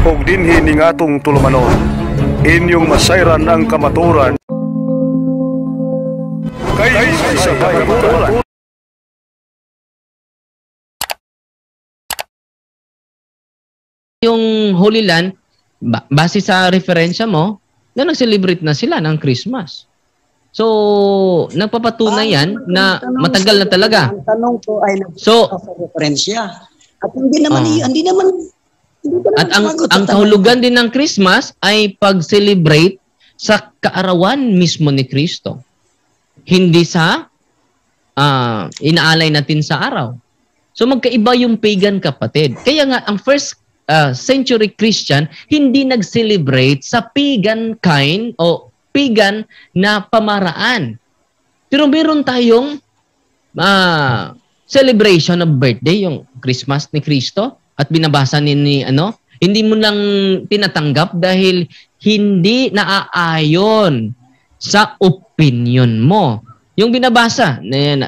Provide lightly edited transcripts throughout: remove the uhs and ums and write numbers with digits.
ug dinhi ning atong tulumanon. Inyong masayran ang kamaturan kay sa kamaturan. Yung Holy Land, base sa referensya mo, na nag-celebrate na sila ng Christmas. So, nagpapatunay yan na matagal na talaga. Ang tanong ko ay so, sa referensya. At hindi naman at ang kahulugan din ng Christmas ay pag-celebrate sa kaarawan mismo ni Kristo. Hindi sa inaalay natin sa araw. So, magkaiba yung pagan, kapatid. Kaya nga, ang first century Christian, hindi nag-celebrate sa pagan kind o pagan na pamaraan. Pero meron tayong celebration of birthday, yung Christmas ni Kristo, at binabasa ni hindi mo lang tinatanggap dahil hindi naaayon sa opinion mo. Yung binabasa,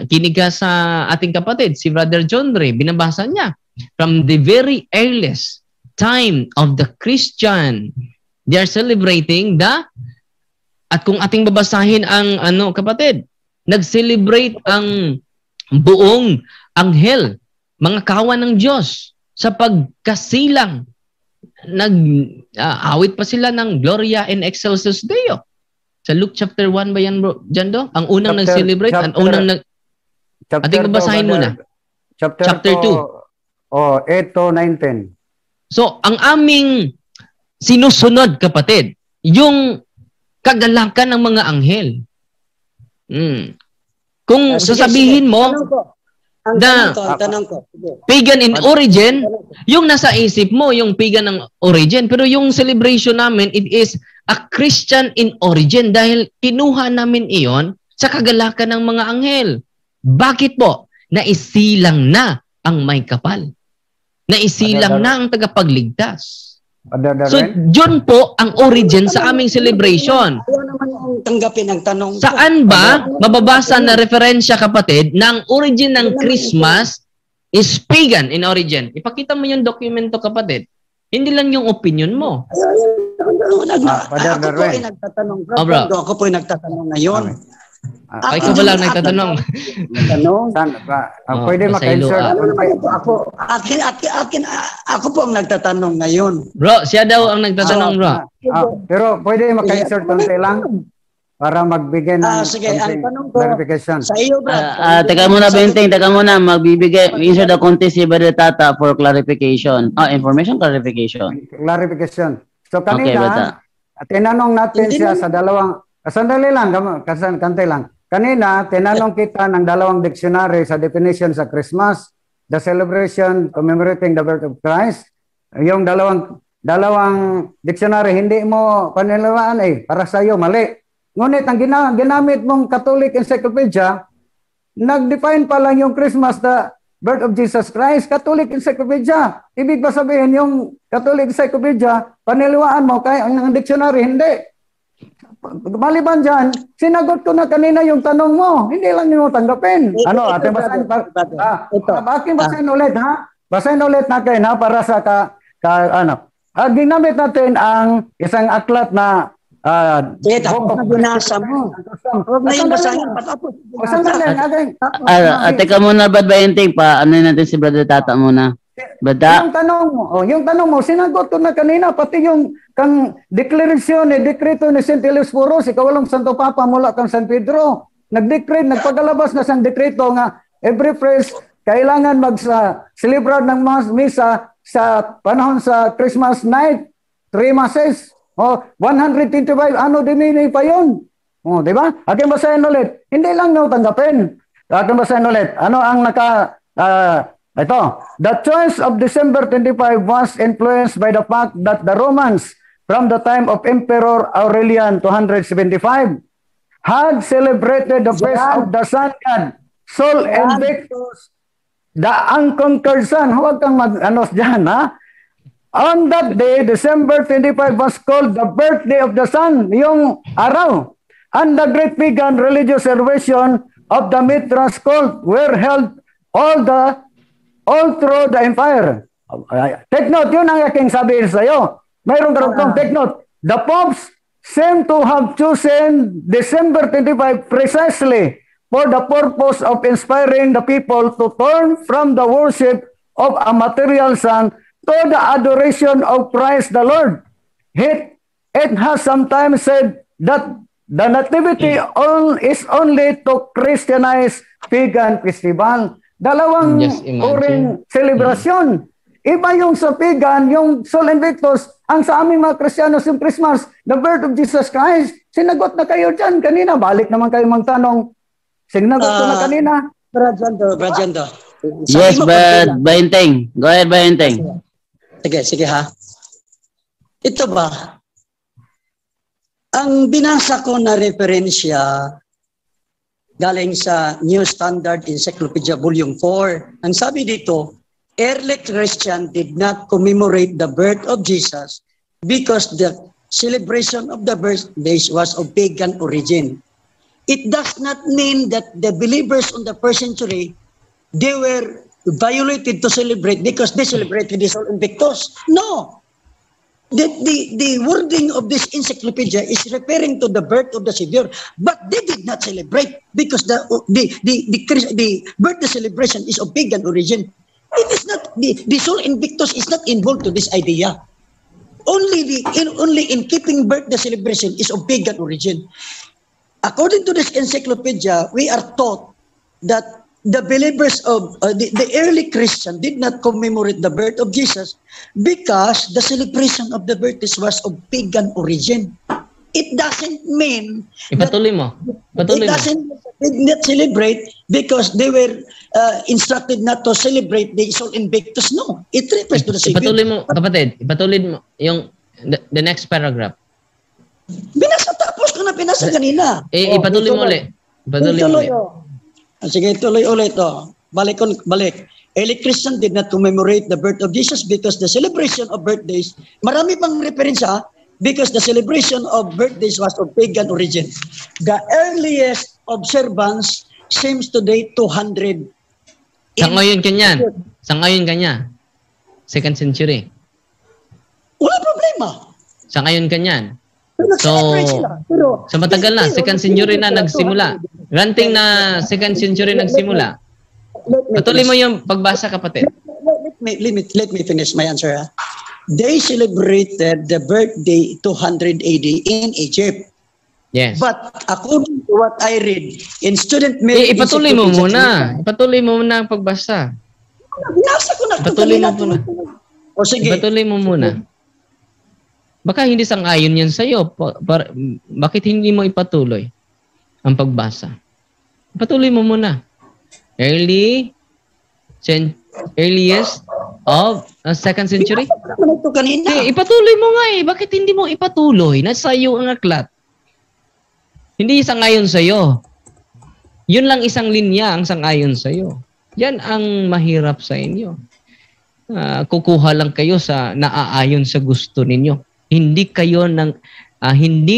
kinig ka sa ating kapatid, si Brother John Ray, binabasa niya, from the very earliest time of the Christian, they are celebrating at kung ating babasahin ang kapatid, nag-celebrate ang buong anghel, mga kawan ng Diyos, sa pagkasilang. Awit pa sila ng Gloria in Excelsis Deo. Sa Luke chapter 1 ba yan, bro? Diyan ang unang nag-celebrate, ang unang ating babasahin muna. Chapter 2. 8 to 9, 10. So, ang aming sinusunod, kapatid, yung kagalakan ng mga anghel. Kung sasabihin mo na pagan in origin, yung nasa isip mo, yung pagan ng origin. Pero yung celebration namin, it is a Christian in origin dahil kinuha namin iyon sa kagalakan ng mga anghel. Bakit po? Naisilang na ang may kapal. Naisilang na ang tagapagligtas. So, yun po ang origin sa aming celebration. Ayaw naman yung tanggapin ang tanong. Saan ba mababasa na referensya, kapatid, na ang origin ng Christmas is pagan in origin? Ipakita mo yung dokumento, kapatid. Hindi lang yung opinion mo. Ako po ay nagtatanong. Ako po ay nagtatanong ngayon. Ay, ka ba lang nagtatanong? Pwede maka-insert. Ako po ang nagtatanong ngayon. Bro, siya daw ang nagtatanong, bro. Pero pwede maka-insert konti lang para magbigay ng clarification. Sa iyo, bro. Teka muna, Benteng. Teka muna. Insert the konti si Brother Tata for clarification. Information clarification. Clarification. So, kanina, tinanong natin siya sa dalawang. Sandali lang, kantay lang. Kanina, tinanong kita ng dalawang dictionary sa definition sa Christmas, the celebration commemorating the birth of Christ. Yung dalawang dictionary, hindi mo panilalaan para sa iyo, mali. Ngunit, ang ginamit mong Catholic Encyclopedia, nag-define pa lang yung Christmas, the birth of Jesus Christ, Catholic Encyclopedia. Ibig ba sabihin, yung Catholic Encyclopedia, panilalaan mo, kaya ang dictionary, hindi. Maliban dyan, sinagot ko na kanina yung tanong mo. Hindi lang nyo tanggapin. Ate, basahin ulit, ha? Basahin ulit natin, ha? Para sa ginamit natin ang isang aklat na binasa mo. Huwag na yung basahin. Teka muna, Bad Bayenting, ano natin si Brother Tata muna. Yung tanong mo, sinagot ko na kanina, pati yung kang deklarasyon, dekreto ni St. Eleusporos, ikawalong Santo Papa mula kang San Pedro, nag-decrete, nagpagalabas na sang dekreto nga every priest kailangan mag-celebrate ng misa sa panahon sa Christmas night, 3 masses, 125, dimini pa yun. Di ba? Aking basahin ulit. Hindi lang nyo tanggapin. Aking basahin ulit. Ano ang ito, the choice of December 25 was influenced by the fact that the Romans, from the time of Emperor Aurelian 275, had celebrated the birth of the Sun God, Sol Invictus, the unconquered Sun. Huwag kang mag-anos dyan, ha? On that day, December 25 was called the birthday of the Sun, yung araw. And the great pagan religious celebration of the Mithras cult were held all through the empire. Take note, yun ang aking sabihin sa iyo. Mayroon karugtong, take note. The popes seem to have chosen December 25 precisely for the purpose of inspiring the people to turn from the worship of a material sun to the adoration of Christ the Lord. It has sometimes said that the nativity is only to Christianize pagan festival. Dalawang uring celebration. Iba yung sa pagan, yung Sol Invictus, ang sa aming mga Kristiyano yung Christmas, the birth of Jesus Christ. Sinagot na kayo dyan kanina. Balik naman kayo magtanong. Sinagot ko na kanina. Brajando. Yes, but Bayenteng. Go ahead, Bayenteng. Sige ha. Ito ba? Ang binasa ko na referensya galing sa New Standard Encyclopedia Volume 4. Ang sabi dito, early Christian did not commemorate the birth of Jesus because the celebration of the birthdays was of pagan origin. It does not mean that the believers on the first century, they were violated to celebrate because they celebrated the Sol Invictus. No! The wording of this encyclopedia is referring to the birth of the Savior, but they did not celebrate because the birthday celebration is of pagan origin. It is not the Sol Invictus is not involved to this idea. Only in keeping birthday celebration is of pagan origin. According to this encyclopedia, we are taught that the believers of the early Christian did not commemorate the birth of Jesus because the celebration of the birthdays was of pagan origin. It doesn't mean Ipatuloy mo. It doesn't did not celebrate because they were instructed not to celebrate the Sol Invictus. No, it refers to the Savior. Ipatuloy mo, kapatid. Ipatuloy mo yung the next paragraph. Tapos ko na pinasa kanina. Ipatuloy mo ulit. Ipatuloy mo ulit. Sige, tuloy ulit. Balik. Early Christian did not commemorate the birth of Jesus because the celebration of birthdays, marami pang referensya, because the celebration of birthdays was of pagan origin. The earliest observance seems to date 200. Sa ngayon kanya. Second century. Wala problema. Sa ngayon kanyan. So, sa matagal na, second century na nagsimula. Granting na second century nagsimula. Patuloy mo yung pagbasa, kapatid. Let me finish my answer. They celebrated the birthday 200 AD in Egypt. Yes. But according to what I read in student mail... Ipatuloy mo muna. Ipatuloy mo muna ang pagbasa. Binasa ko na. Ipatuloy mo muna. O sige. Ipatuloy mo muna. Baka hindi sang-ayon yan sa'yo. Bakit hindi mo ipatuloy ang pagbasa? Ipatuloy mo muna. Earliest of second century? Ito kanina. Ipatuloy mo nga eh. Bakit hindi mo ipatuloy? Nasa iyo ang aklat. Hindi sang-ayon sa'yo. Yun lang isang linya ang sang-ayon sa'yo. Yan ang mahirap sa inyo. Kukuha lang kayo sa naaayon sa gusto ninyo. Hindi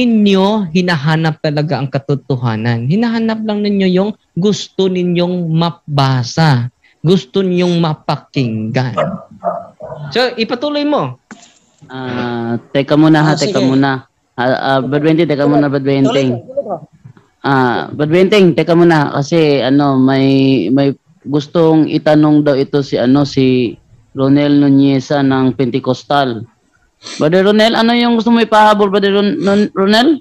nyo hinahanap talaga ang katotohanan. Hinahanap lang ninyo yung gusto ninyong mabasa. Gusto ninyong mapakinggan. So, ipatuloy mo. Teka muna. Badwenteng, teka muna, Badwenteng. Badwenteng, teka muna. Kasi, may gustong itanong daw ito si Ronel Nuneza ng Pentecostal. Brother Ronel, ano yung gusto mo ipahabol, Brother Ronel?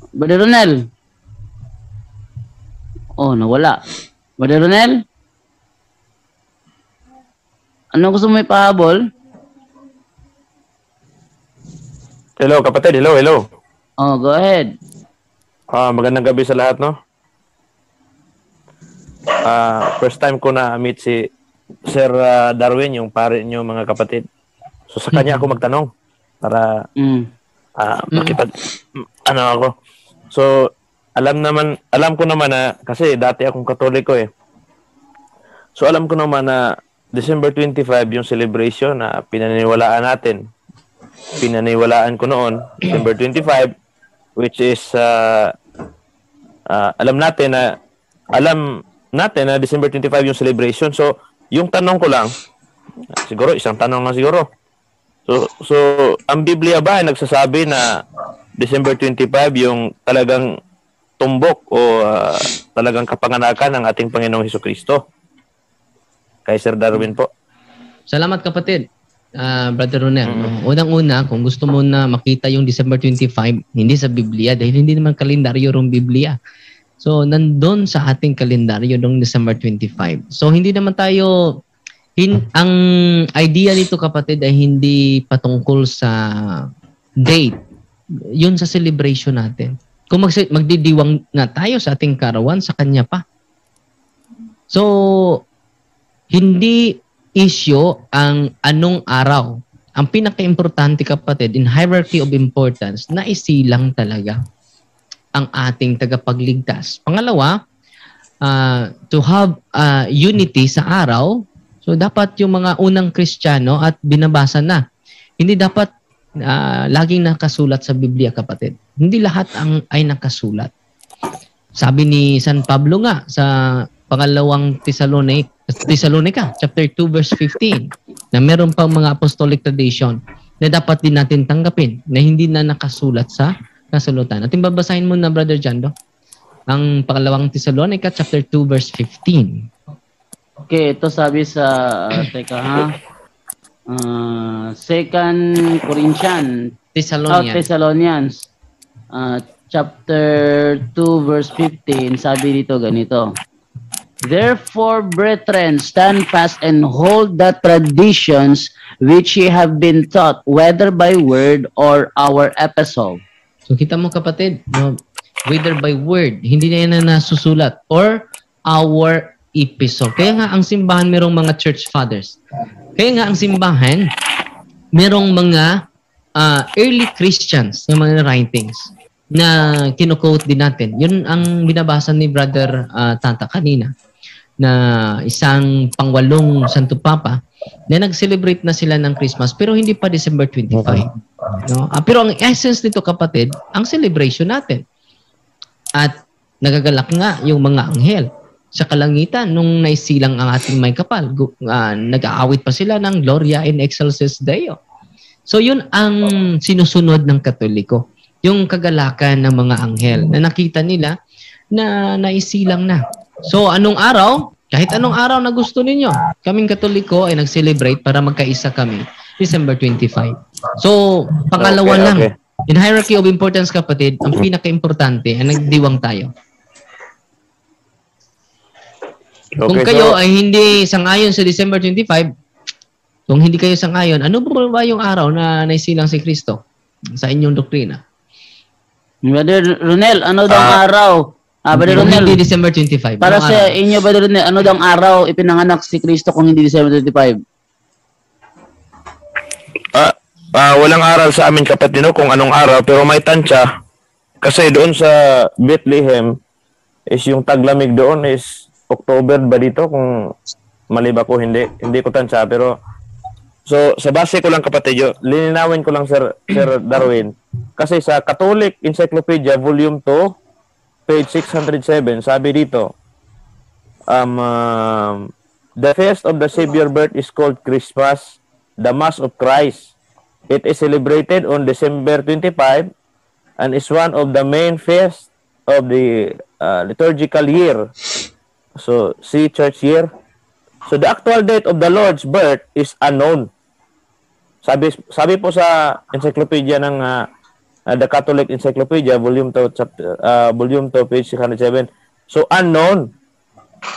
Brother Ronel? Oh, nawala. Brother Ronel? Ano gusto mo ipahabol? Hello, kapatid. Hello. Oh, go ahead. Magandang gabi sa lahat, no? First time ko na meet si Sir Darwin, yung pare niyo, mga kapatid. So sa kanya ako magtanong para ako. So alam ko naman na kasi dati akong Katoliko eh. So alam ko naman na December 25 yung celebration na pinaniniwalaan natin. Pinaniniwalaan ko noon, December 25, which is alam natin na December 25 yung celebration. So yung tanong ko lang, siguro isang tanong lang siguro. So ang Biblia ba ay nagsasabi na December 25 yung talagang tumbok o talagang kapanganakan ng ating Panginoong Hesukristo? Kay Sir Darwin po. Salamat kapatid. Brother Ronel. Unang-una, kung gusto mo na makita yung December 25, hindi sa Biblia dahil hindi naman kalendaryo ng Biblia. So, nandun sa ating kalendaryo ng December 25. So, hindi naman tayo, ang idea nito kapatid ay hindi patungkol sa date. Yun sa celebration natin. Kung magdidiwang nga tayo sa ating karawan, sa Kanya pa. So, hindi issue ang anong araw. Ang pinaka-importante kapatid, in hierarchy of importance, na isilang talaga ang ating tagapagligtas. Pangalawa, to have unity sa araw, so dapat yung mga unang Kristiyano at binabasa na. Hindi dapat laging nakasulat sa Biblia kapatid. Hindi lahat ay nakasulat. Sabi ni San Pablo nga sa pangalawang Thessalonica, chapter 2, verse 15, na meron pang mga apostolic tradition na dapat din natin tanggapin na hindi na nakasulat sa kasulutan. Ating babasahin mo na, Brother Jando, ang pangalawang Thessalonica, chapter 2, verse 15. Okay, ito sabi sa, Second Corinthians, Thessalonians, chapter 2, verse 15, sabi dito ganito. Therefore, brethren, stand fast and hold the traditions which ye have been taught, whether by word or our epistle. So kita mo kapatid, no, whether by word, hindi na yan na nasusulat, or our epistle. Kaya nga ang simbahan merong mga church fathers. Kaya nga ang simbahan merong mga early Christians ng mga writings na kinukote din natin. Yun ang binabasa ni Brother Tanta kanina, na isang pangwalong Santo Papa na nag-celebrate na sila ng Christmas pero hindi pa December 25. No? Pero ang essence nito kapatid, ang celebration natin. At nagagalak nga yung mga anghel sa kalangitan nung naisilang ang ating may kapal. Nag-aawit pa sila ng Gloria in Excelsis Deo. So yun ang sinusunod ng Katoliko. Yung kagalakan ng mga anghel na nakita nila na naisilang na. So, anong araw? Kahit anong araw na gusto ninyo. Kaming Katoliko ay nag-celebrate para magkaisa kami. December 25. So, pangalawa lang. Okay. In hierarchy of importance, kapatid, ang pinaka-importante ay nagdiwang tayo. Okay, kung kayo ay hindi sangayon sa December 25, kung hindi kayo sangayon, ano ba yung araw na naisilang si Kristo sa inyong doktrina? Brother Ronel, ano daw araw? Brother Ronel, hindi December 25. Para sa inyo, Brother Ronel, ano daw araw ipinanganak si Kristo kung hindi December 25? Walang aral sa amin kapatid kung anong araw, pero may tansya. Kasi doon sa Bethlehem, is yung taglamig doon is October ba dito? Kung mali ba ko, hindi ko tansya. Pero, so sa base ko lang kapatid, lininawin ko lang Sir Darwin. Kasi sa Catholic Encyclopedia, Volume 2, page 607, sabi dito, the feast of the Savior birth is called Christmas, the Mass of Christ. It is celebrated on December 25 and is one of the main feasts of the liturgical year. So, see church year. So, the actual date of the Lord's birth is unknown. Sabi po sa encyclopedia ng the Catholic Encyclopedia, Volume 2, page 607. So, unknown.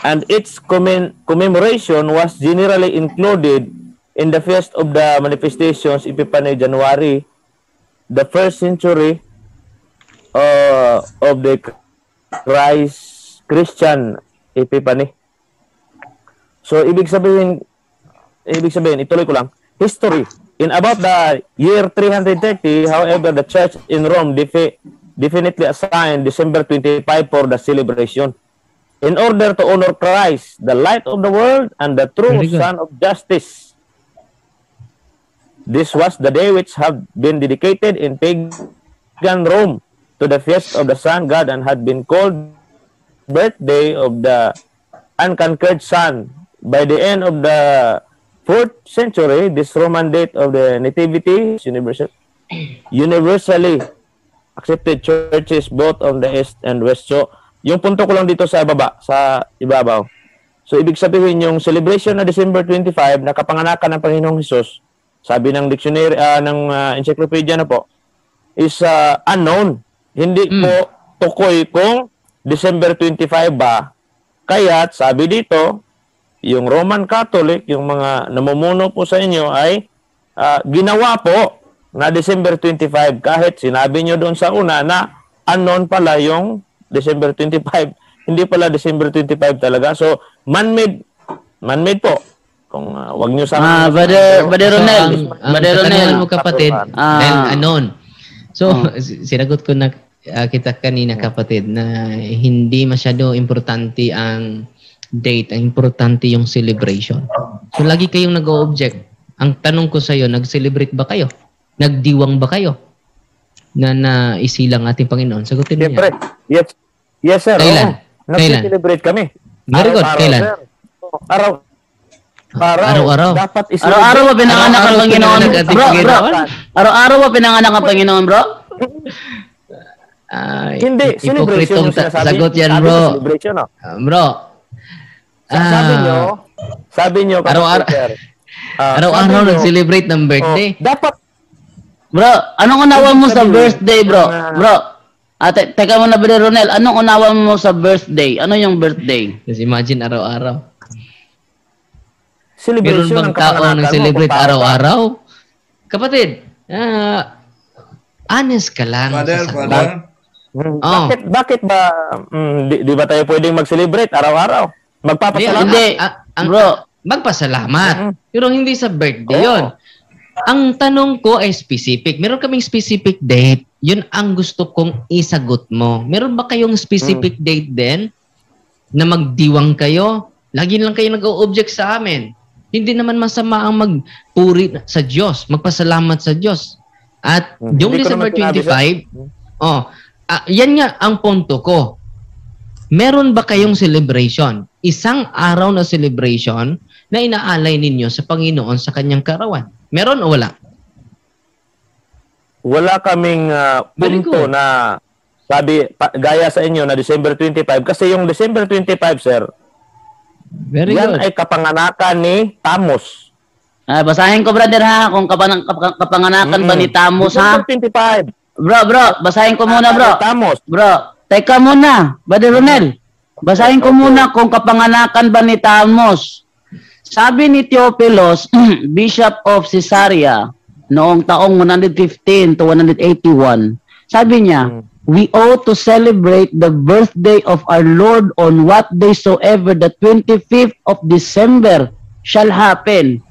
And its commemoration was generally included in the Feast of the Manifestations, Epiphany, January, the first century of the Christian Epiphany. So, ibig sabihin, ituloy ko lang, history. In about the year 330, however, the church in Rome definitely assigned December 25 for the celebration in order to honor Christ, the light of the world and the true Son of Justice. This was the day which had been dedicated in pagan Rome to the feast of the sun god and had been called birthday of the unconquered sun. By the end of the 4th century, this Roman date of the Nativity is universally accepted churches both on the east and west. So, yung punto ko lang dito sa ibabaw. So, ibig sabihin yung celebration na December 25 na kapanganakan ng Panginoong Hesus, sabi ng dictionary, ng encyclopedia na po, is unknown. Hindi po tukoy kung December 25 ba. Kaya't sabi dito, yung Roman Catholic, yung mga namumuno po sa inyo ay ginawa po na December 25 kahit sinabi nyo doon sa una na unknown pala yung December 25. Hindi pala December 25 talaga. So, man-made po. Kung wag nyo sa... Brother Ronel. Brother Ronel mo kapatid, dahil unknown. So, sinagot ko na kita kanina kapatid na hindi masyado importante ang date, ang importante yung celebration. So, lagi kayong nag-o-object. Ang tanong ko sa iyo, nag-celebrate ba kayo? Nagdiwang ba kayo? Na isilang ating Panginoon? Sagutin niyo. Siyempre. Yes, sir. Kailan? Nag-celebrate kami. Very good. Kailan? Araw-araw. Dapat Araw-araw ba pinanganak ang Panginoon? Bro. Araw-araw ba pinanganak ang Panginoon, bro? Hindi. Celebration yung sinasabi. Sagot yan, bro. Bro. Sabi nyo, araw-araw nag-celebrate ng birthday. Dapat. Bro, anong unawa mo sa birthday, bro? Bro, teka muna, Brother Ronel, anong unawa mo sa birthday? Ano yung birthday? Just imagine araw-araw. Celebration. Meron bang tao nag-celebrate araw-araw? Kapatid, honest ka lang. Father. Bakit ba di ba tayo pwedeng mag-celebrate araw-araw? Magpapasalamat. Hindi, bro. Magpasalamat. Pero hindi sa birthday yon. Ang tanong ko ay specific. Meron kaming specific date. Yun ang gusto kong isagot mo. Meron ba kayong specific date din na magdiwang kayo? Lagi lang kayo nag-o-object sa amin. Hindi naman masama ang magpuri sa Diyos, magpasalamat sa Diyos. At yung December 25, yan nga ang punto ko. Meron ba kayong celebration? Isang araw na celebration na inaalay ninyo sa Panginoon sa kanyang kaarawan? Meron o wala? Wala kaming punto na sabi, gaya sa inyo na December 25. Kasi yung December 25, sir, yan ay kapanganakan ni Tammuz. Basahin ko, brother, ha? Kung kapanganakan ba ni Tammuz, ha? December 25. Bro, basahin ko muna, bro. Tammuz. Bro, teka muna, Brother Ronel. Basahin ko muna kung kapanganakan ba ni Tammuz. Sabi ni Theophilus, Bishop of Caesarea, noong taong 115 to 181, sabi niya, we ought to celebrate the birthday of our Lord on what day soever the 25th of December shall happen.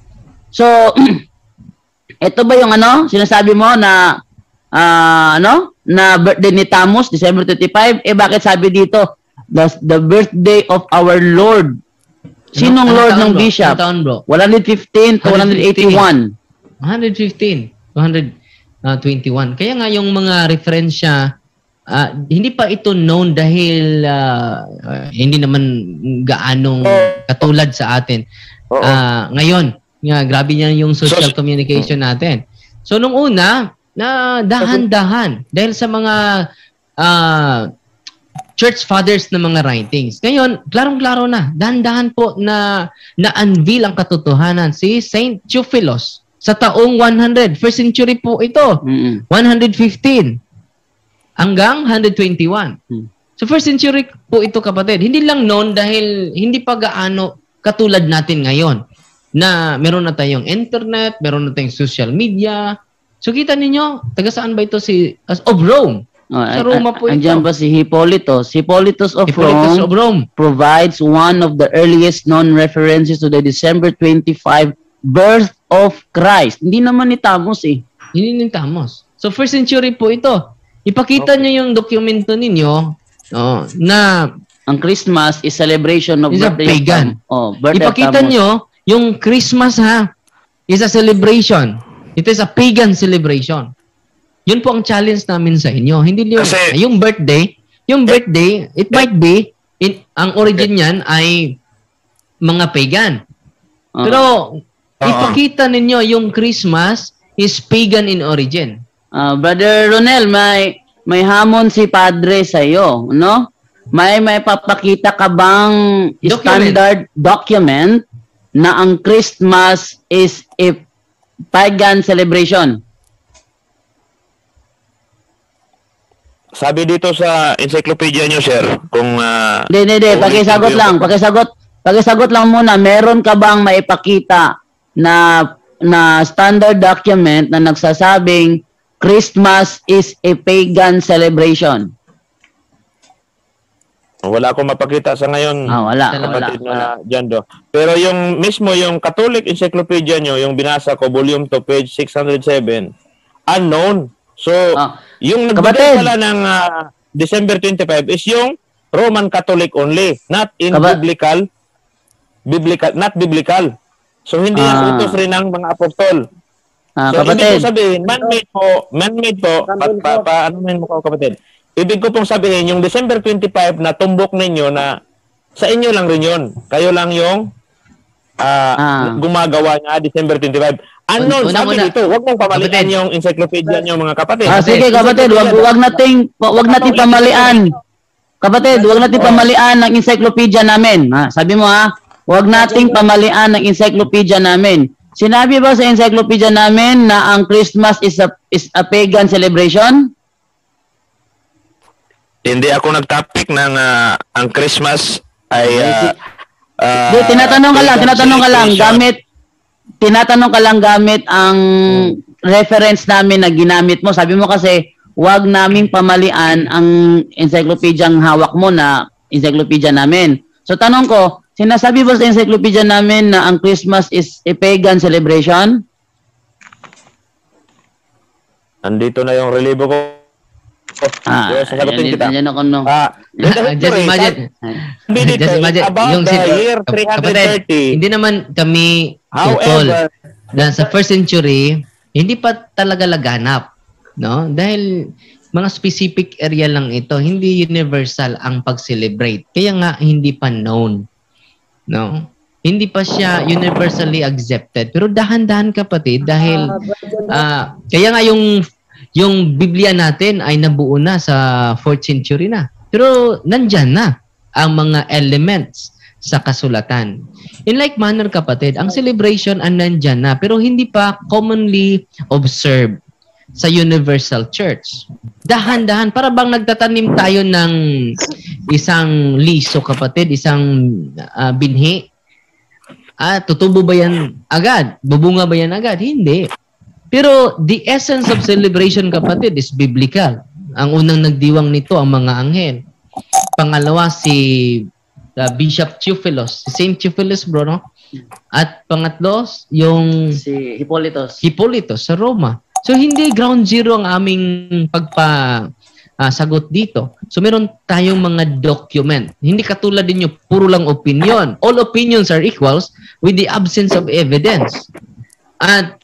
So, ito ba yung sinasabi mo na na birthday ni Tammuz, December 25? Bakit sabi dito, the birthday of our Lord? Sinong Lord ng Bishop? 115 to 181. 115, 221. Kaya nga yung mga referensya, hindi pa ito known dahil hindi naman gaanong katulad sa atin. Ngayon, grabe niya yung social communication natin. So, nung una, na dahan-dahan dahil sa mga church fathers na mga writings. Ngayon, klarong-klaro na, dahan-dahan po na na-unveil ang katotohanan si Saint Theophilus sa taong 100. First century po ito. 115 hanggang 121. So first century po ito, kapatid. Hindi lang noon dahil hindi pa gaano katulad natin ngayon na meron na tayong internet, meron na tayong social media. So kita ninyo, taga saan ba ito of Rome? Sa Roma po ito. Andiyan ba si Hippolytus? Hippolytus of Rome provides one of the earliest known references to the December 25 birth of Christ. Hindi naman ni Tammuz eh. Hindi ni Tammuz. So first century po ito. Ipakita nyo yung dokumento ninyo na ang Christmas is celebration of birthday pagan. Birthday Ipakita nyo yung Christmas is a celebration. It is a pagan celebration. Yun po ang challenge namin sa inyo. Hindi yung birthday, it might be, ang origin niyan ay mga pagan. Pero, ipakita ninyo yung Christmas is pagan in origin. Brother Ronel, may hamon si Padre sa iyo, no? May papakita ka bang standard document na ang Christmas is a pagan celebration? Sabi dito sa encyclopedia nyo, sir, kung... Hindi. Pakisagot lang muna. Meron ka bang maipakita na standard document na nagsasabing Christmas is a pagan celebration? Wala akong mapakita sa ngayon. Wala. Jando. Pero yung mismo, yung Catholic Encyclopedia nyo, yung binasa ko, volume 2, page 607, unknown. So, yung nagbigay pala ng December 25 is yung Roman Catholic only, not in biblical, not biblical. So, hindi ang utos rin ng mga apostol. So, ibig ko sabihin, man-made po, ano mo ko, kapatid? Ibig ko pong sabihin, yung December 25 na tumbok ninyo na sa inyo lang rin yun. Kayo lang yung gumagawa niya December 25. Unknown, sabi dito, huwag mong pamalian yung encyclopedia niyo, mga kapatid. Sige, kapatid, wag nating pamalian. Kapatid, wag nating pamalian ng encyclopedia namin. Sabi mo wag nating pamalian ng encyclopedia namin. Sinabi ba sa encyclopedia namin na ang Christmas is a pagan celebration? Hindi ako nag-topic ng ang Christmas ay tinatanong ka lang gamit ang reference namin na ginamit mo. Sabi mo kasi wag naming pamalian ang encyclopedia hawak mo na encyclopedia namin. So tanong ko, sinasabi ba sa encyclopedia namin na ang Christmas is a pagan celebration? Andito na yung relevo ko. Sasagutin kita. Just imagine about the year 330. Hindi naman kami tutol. Sa first century, hindi pa talaga laganap, no? Dahil mga specific area lang ito, hindi universal ang pag-celebrate. Kaya nga hindi pa known, no? Hindi pa siya universally accepted. Pero dahan-dahan, kapatid, dahil kaya nga yung Biblia natin ay nabuo na sa 4th century na. Pero nandyan na ang mga elements sa kasulatan. In like manner, kapatid, ang celebration ay nandyan na pero hindi pa commonly observed sa Universal Church. Dahan-dahan, para bang nagtatanim tayo ng isang liso, kapatid, isang binhi. Tutubo ba yan agad? Bubunga ba yan agad? Hindi. Pero the essence of celebration, kapatid, is biblical. Ang unang nagdiwang nito ang mga anghel. Pangalawa, si Bishop Theophilus. Si Saint Theophilus, bro, no? At pangatlo, yung si Hippolytus sa Roma. So, hindi ground zero ang aming sagot dito. So, meron tayong mga document. Hindi katulad din yung puro lang opinion. All opinions are equals with the absence of evidence. At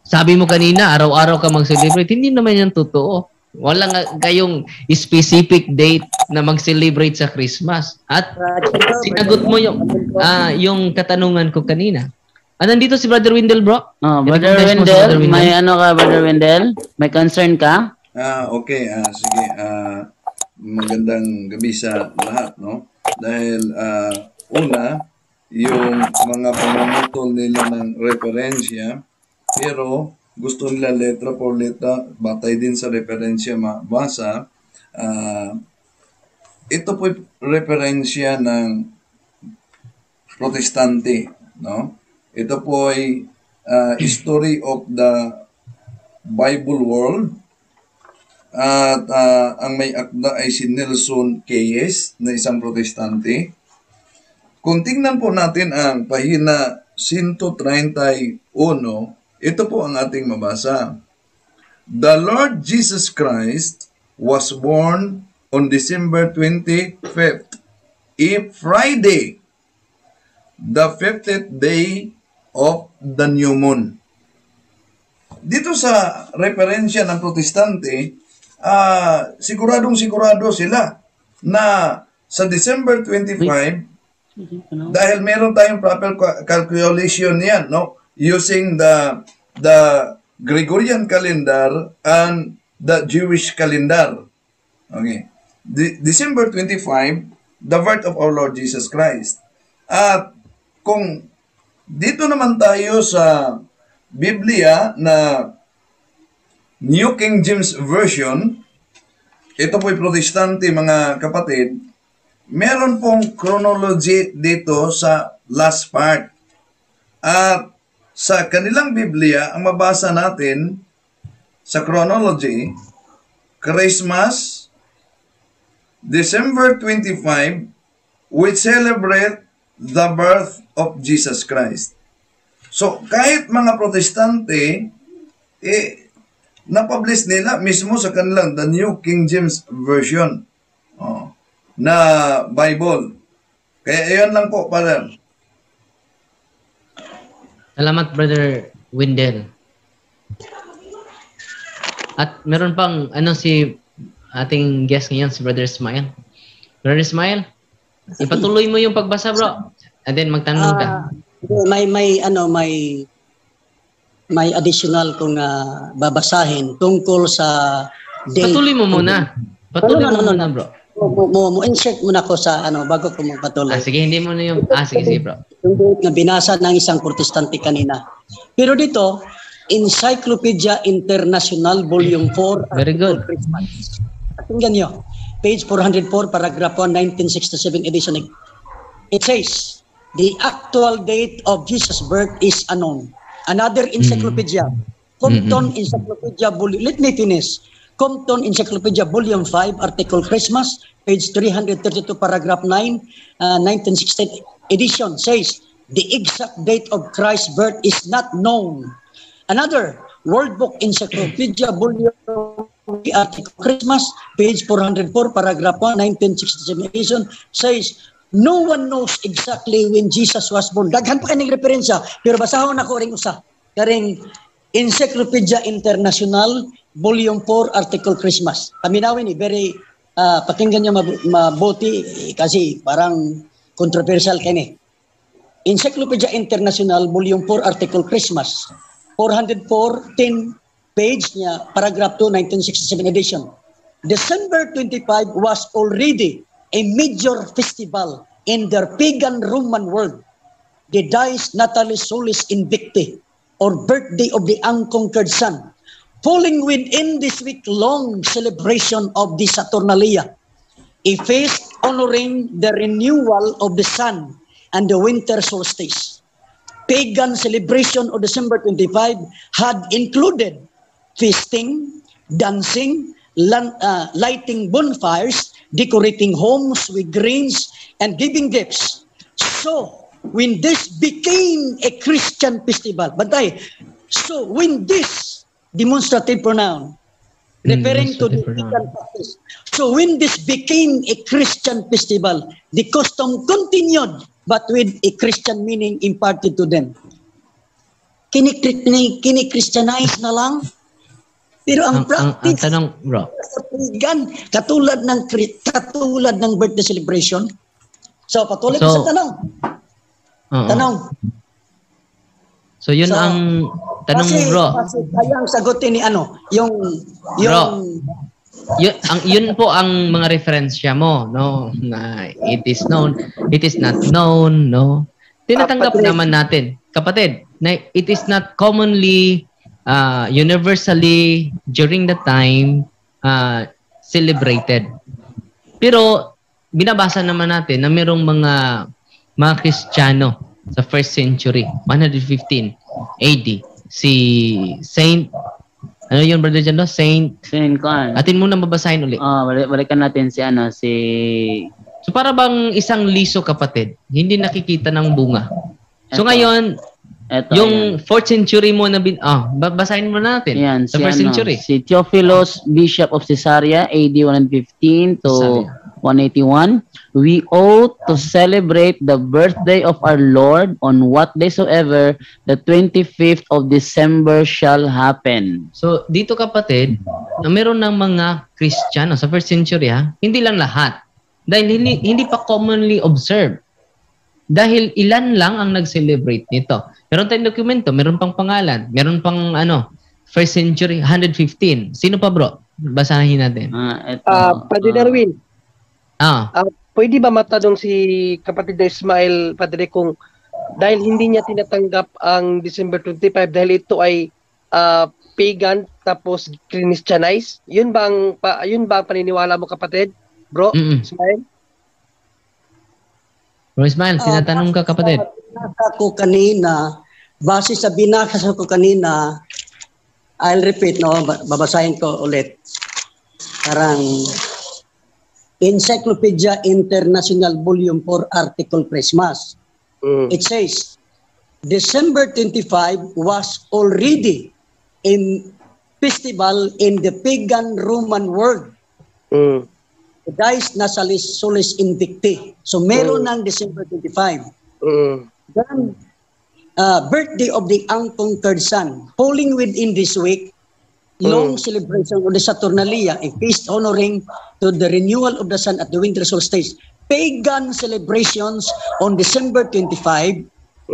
sabi mo kanina, araw-araw ka mag-celebrate. Hindi naman yan totoo. Wala nga kayong specific date na mag-celebrate sa Christmas. At sinagot mo yung katanungan ko kanina. Nandito si Brother Wendell, bro. Brother Wendell, may Brother Wendell? May concern ka? Okay, sige. Magandang gabi sa lahat, no? Dahil una, yung mga pamamutol nila ng referensya, pero gusto nila letra por letra, batay din sa referensya mabasa. Ito po referensya ng Protestante, no? Ito po ay History of the Bible World. At ang may akda ay si Nelson Keyes na isang Protestante. Kung tingnan po natin ang pahina 131, ito po ang ating mabasa. The Lord Jesus Christ was born on December 25th, a Friday, the 50th day of the new moon. Dito sa referensya ng Protestante, siguradong sigurado sila na sa December 25, Dahil meron tayong proper calculation yan, no? Using the Gregorian calendar and the Jewish calendar. Okay. December 25, the birth of our Lord Jesus Christ. At kung dito naman tayo sa Biblia na New King James Version, ito po'y protestante mga kapatid, meron pong chronology dito sa last part. At sa kanilang Biblia, ang mabasa natin sa chronology, Christmas, December 25, we celebrate the birth of Jesus Christ. So, kahit mga protestante, na-publish nila mismo sa kanilang the New King James Version na Bible. Kaya ayan lang po, Father. Salamat, Brother Windel. At meron pang si ating guest ngayon, si Brother Ismael. Brother Ismael, ipatuloy mo yung pagbasa, bro. And then magtanong ka. May additional kung babasahin tungkol sa date. Patuloy mo muna. Patuloy mo muna, bro. Mo-insert muna ko sa bago ko magpatuloy. Sige, hindi mo na yung... sige, bro. Yung date na binasa ng isang protestante kanina. Pero dito, Encyclopedia International Volume 4. Very good. Tingnan nyo. Page 404, paragraph 1, 1967 edition. It says, the actual date of Jesus' birth is unknown. Another encyclopedia, Compton Encyclopedia, let me finish. Compton Encyclopedia, Volume 5, Article Christmas, page 332, paragraph 9, 1960 edition says, the exact date of Christ's birth is not known. Another, World Book Encyclopedia, Volume 3, Article Christmas, page 404, paragraph 1, 1967 edition says, no one knows exactly when Jesus was born. Daghan pa kaning referensya, pero basahon ako ring usa. Karing Encyclopedia International, Volume 4, Article Christmas. Paminawin very pakinggan niyo mabuti kasi parang controversial kini. Encyclopedia International, Volume 4, Article Christmas. 414 page niya, paragraph 2, 1967 edition. December 25 was already a major festival in their pagan Roman world, the Dies Natalis Solis Invicti, or birthday of the unconquered sun, falling within this week-long celebration of the Saturnalia, a feast honoring the renewal of the sun and the winter solstice. Pagan celebration of December 25 had included feasting, dancing, lighting bonfires, decorating homes with grains, and giving gifts. So, when this became a Christian festival, when this demonstrative pronoun, referring to the pagan practice, so when this became a Christian festival, the custom continued, but with a Christian meaning imparted to them. Kini-Christianize na lang. Pero ang practice, ang tanong, bro, katulad ng birthday celebration. So, patuloy ko sa tanong. Tanong. So, yun ang tanong mo, bro. Kasi kaya ang sagutin ni yung bro, yun po ang mga referensya mo, no? Na it is known, it is not known, no? Tinatanggap naman natin, kapatid, na it is not commonly universally during the time celebrated. Pero binabasa naman natin na mayroong mga Kristiyano sa 1st century, 115 AD, si Saint, ano yun, Brother Jando? Saint Kwan. Atin muna babasahin ulit. Balikan natin si So para bang isang liso, kapatid, hindi nakikita ng bunga. So ngayon, yung 4th century mo na babasahin mo natin. Yan, sa 1st century. Si Theophilos, Bishop of Caesarea, AD 115 to 181. We ought to celebrate the birthday of our Lord on what day soever the 25th of December shall happen. So dito, kapatid, na meron ng mga Kristiyano sa 1st century, hindi lang lahat. Dahil hindi pa commonly observed. Dahil ilan lang ang nag-celebrate nito. Meron tayong dokumento, meron pang pangalan, meron pang first century, 115. Sino pa bro? Basahin natin. Padre Darwin, Ah, pwede ba matanong si kapatid Ismael, Padre, kung dahil hindi niya tinatanggap ang December 25 dahil ito ay pagan tapos Christianized? Yun ba ang paniniwala mo, kapatid? Bro, Ismael? Bro Ismael, tinatanong ka kapatid. Base sa binasa ko kanina, I'll repeat, babasahin ko ulit. Parang Encyclopedia International Volume 4 Article Christmas. It says, December 25 was already a festival in the pagan Roman world. Dies Nasalis Solis Invicti. So meron ng December 25. Then, birthday of the unconquered sun. Falling within this week, long celebration of the Saturnalia, a feast honoring to the renewal of the sun at the winter solstice. Pagan celebrations on December 25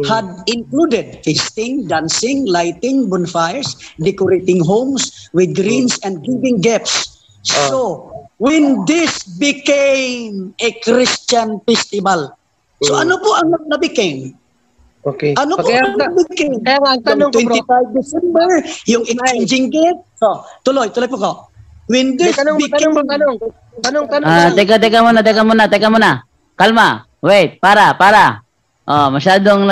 had included feasting, dancing, lighting bonfires, decorating homes with greens, and giving gifts. So, when this became a Christian festival, so ano po ang na-became? Okay. Ano po ang na-became? Kaya nga, ang tanong ko, bro. 25 December, yung exchanging gift. So, tuloy po ko. When this became... Teka muna. Kalma. Wait, para. Masyadong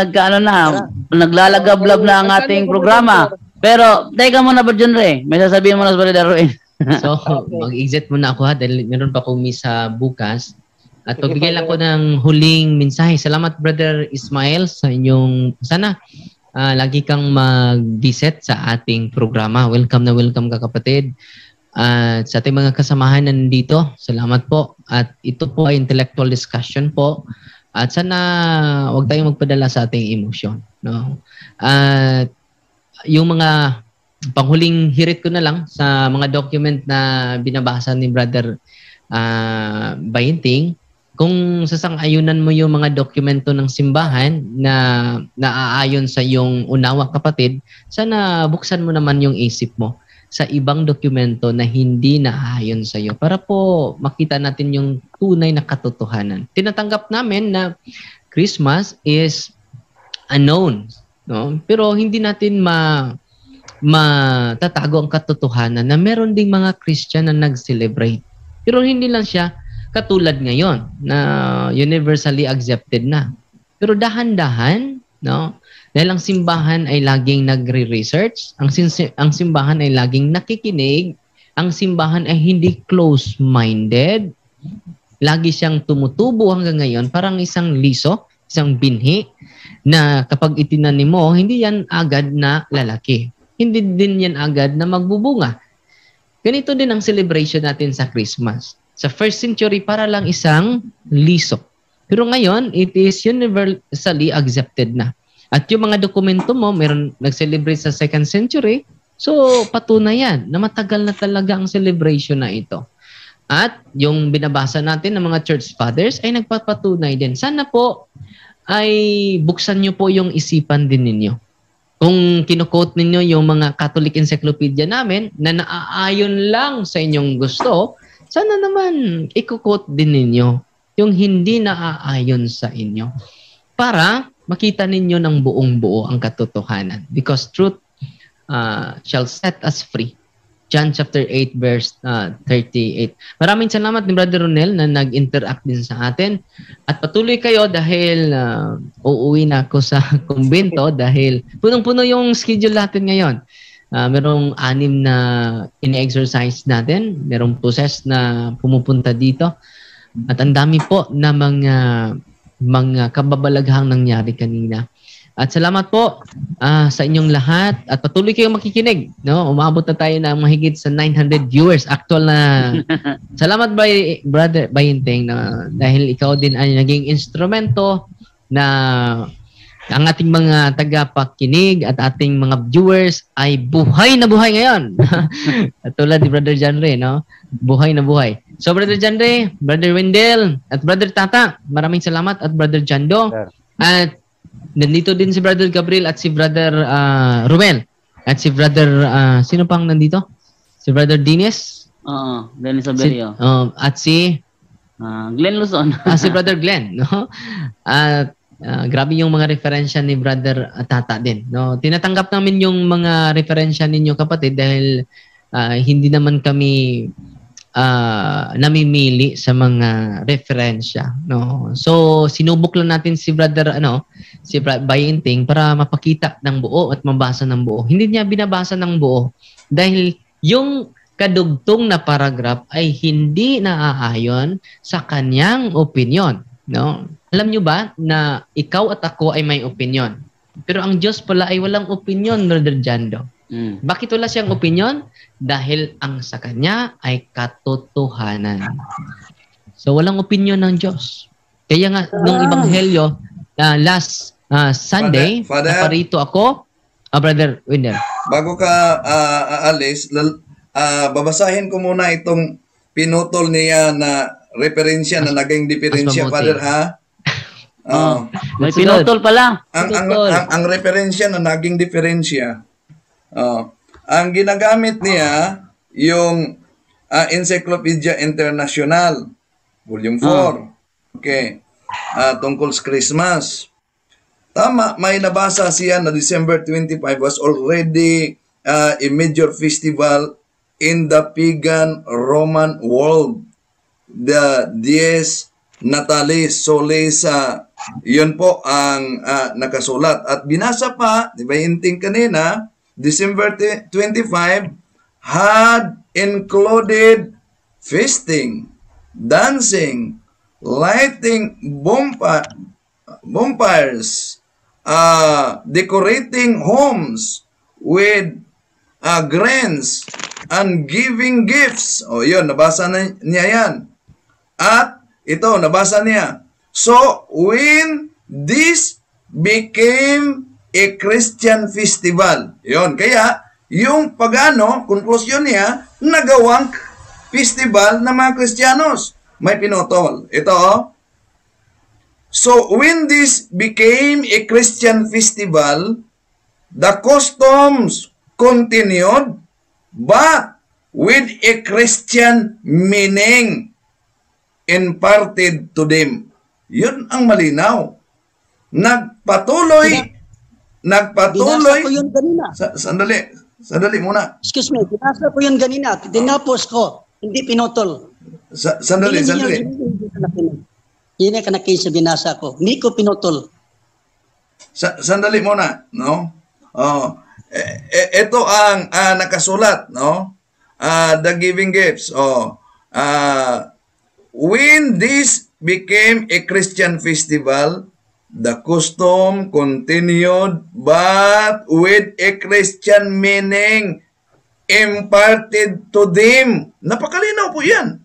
naglalagablab na ang ating programa. Pero, teka muna ba, John Ray? May sasabihin mo na sa Brother Darwin. So, mag-exit muna ako dahil meron pa akong misa bukas. At pagbigay lang ko ng huling mensahe. Salamat, Brother Ismael, sa inyong sana. Lagi kang mag-visit sa ating programa. Welcome ka, kapatid. At sa ating mga kasamahan na nandito, salamat po. At ito po ay intellectual discussion po. At sana huwag tayong magpadala sa ating emosyon. No? At yung mga panghuling hirit ko na lang sa mga document na binabasa ni Brother Bayinting, kung sasang-ayunan mo yung mga dokumento ng simbahan na naaayon sa yung unawa, kapatid, sana buksan mo naman yung isip mo sa ibang dokumento na hindi naaayon sa iyo para po makita natin yung tunay na katotohanan. Tinatanggap namin na Christmas is unknown, no? Pero hindi natin matatago ang katotohanan na meron ding mga Christian na nag-celebrate. Pero hindi lang siya katulad ngayon na universally accepted na. Pero dahan-dahan, no? Dahil ang simbahan ay laging nagre-research, ang simbahan ay laging nakikinig, ang simbahan ay hindi close-minded, lagi siyang tumutubo hanggang ngayon, parang isang liso, isang binhi, na kapag itinanim mo, hindi yan agad na lalaki. Hindi din yan agad na magbubunga. Ganito din ang celebration natin sa Christmas. Sa first century, para lang isang liso. Pero ngayon, it is universally accepted na. At yung mga dokumento mo, meron nag-celebrate sa second century, so patunay yan na matagal na talaga ang celebration na ito. At yung binabasa natin ng mga church fathers ay nagpapatunay din. Sana po ay buksan nyo po yung isipan din ninyo. Kung kinukote ninyo yung mga Catholic Encyclopedia namin na naaayon lang sa inyong gusto, sana naman ikukote din ninyo yung hindi naaayon sa inyo. Para makita ninyo ng buong buo ang katotohanan. Because truth shall set us free. John chapter 8 verse 38. Maraming salamat ni Brother Ronel na nag-interact din sa atin. At patuloy kayo dahil uuwi na ako sa kumbento dahil punong-puno yung schedule natin ngayon. Merong 6 na in-exercise natin. Merong process na pumupunta dito. At ang dami po na mga kababalaghang nangyari kanina. At salamat po sa inyong lahat at patuloy kayong makikinig. No? Umabot na tayo ng mahigit sa 900 viewers. Actual na salamat Brother Bayinting dahil ikaw din ay naging instrumento na ang ating mga tagapakinig at ating mga viewers ay buhay na buhay ngayon. At tulad ni Brother John Ray, no? Buhay na buhay. So Brother John Ray, Brother Wendell, at Brother Tata, maraming salamat at Brother Jando. At nandito din si Brother Gabriel at si Brother Ruel. At si Brother, sino pang nandito? Si Brother Dines? Oo, Dennis Saberio. At si Glenn Luzon. si Brother Glenn, no? At grabe yung mga referensya ni Brother Tata din, no? Tinatanggap namin yung mga referensya ninyo, kapatid, dahil hindi naman kami namimili sa mga referensya, no? So sinubok lang natin si Brother si Bayinting para mapakita ng buo at mabasa ng buo. Hindi niya binabasa ng buo dahil yung kadugtong na paragraph ay hindi naaayon sa kanyang opinion, no? Alam nyo ba na ikaw at ako ay may opinion, pero ang Diyos pala ay walang opinion, Brother Jando. Bakit wala siyang opinion? Dahil ang sa kanya ay katotohanan. So walang opinion ng Diyos. Kaya nga nung ebanghelyo last Sunday, naparito ako, Brother Winder. Bago ka aalis, babasahin ko muna itong pinutol niya na referensya na naging diferensya, Father, ha? May pinutol pala. Ang referensya na naging diferensya, ang ginagamit niya yung Encyclopedia International, Volume 4. Okay. Tungkol sa Christmas. Tama, may nabasa siya na December 25 was already a major festival in the pagan Roman world. The Dies Natalis Solis, yun po ang nakasulat. At binasa pa, di ba hinting kanina, December 25 had included feasting, dancing, lighting bonfires, decorating homes with grains, and giving gifts. O yun, nabasa niya yan. At ito, nabasa niya. So, when this became a Christian festival, yun, kaya, yung pagano, konklusyon niya, nagawang festival ng mga Kristiyanos. May pinutol. Ito, so, when this became a Christian festival, the customs continued, but with a Christian meaning imparted to them. Yun ang malinaw. Nagpatuloy. Binasa ko yun kanina. Sandali muna. Excuse me, binasa ko yun kanina. Dinapos ko, hindi pinutol. Sandali. Yun ang kanakin sa binasa ko. Hindi ko pinutol. Sandali muna, no? Ito ang nakasulat, no? The giving gifts. When this became a Christian festival, the custom continued, but with a Christian meaning imparted to them. Napakalinaw po yan.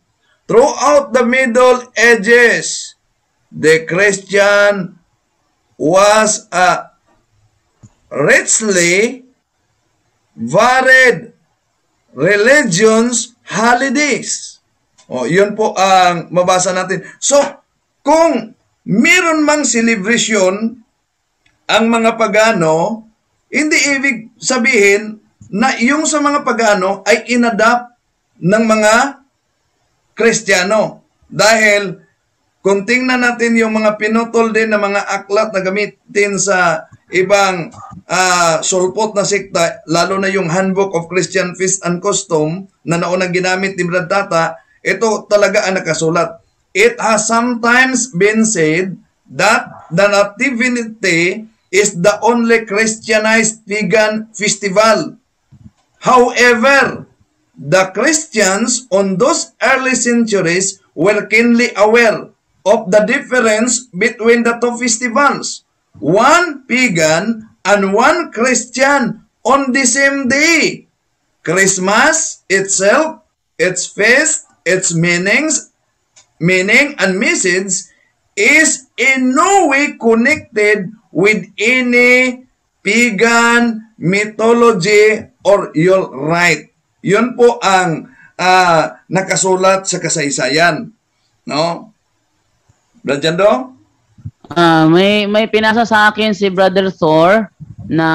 Throughout the Middle Ages, the Christian was richly varied religions, holidays. Yun po ang mabasa natin. So, kung meron mang celebration ang mga pagano, hindi ibig sabihin na yung sa mga pagano ay inadapt ng mga Kristiyano. Dahil kung tingnan natin yung mga pinutol din na mga aklat na gamitin sa ibang sulpot na sekta, lalo na yung Handbook of Christian Feast and Custom na naunang ginamit ni Brad Tata, ito talaga ang nakasulat. It has sometimes been said that the Nativity is the only Christianized pagan festival. However, the Christians on those early centuries were keenly aware of the difference between the two festivals. One pagan and one Christian on the same day. Christmas itself, its feast, its meaning and message is in no way connected with any pagan mythology or your rite. Yun po ang nakasulat sa kasaysayan. No? Brad Jando? May pinasa sa akin si Brother Thor na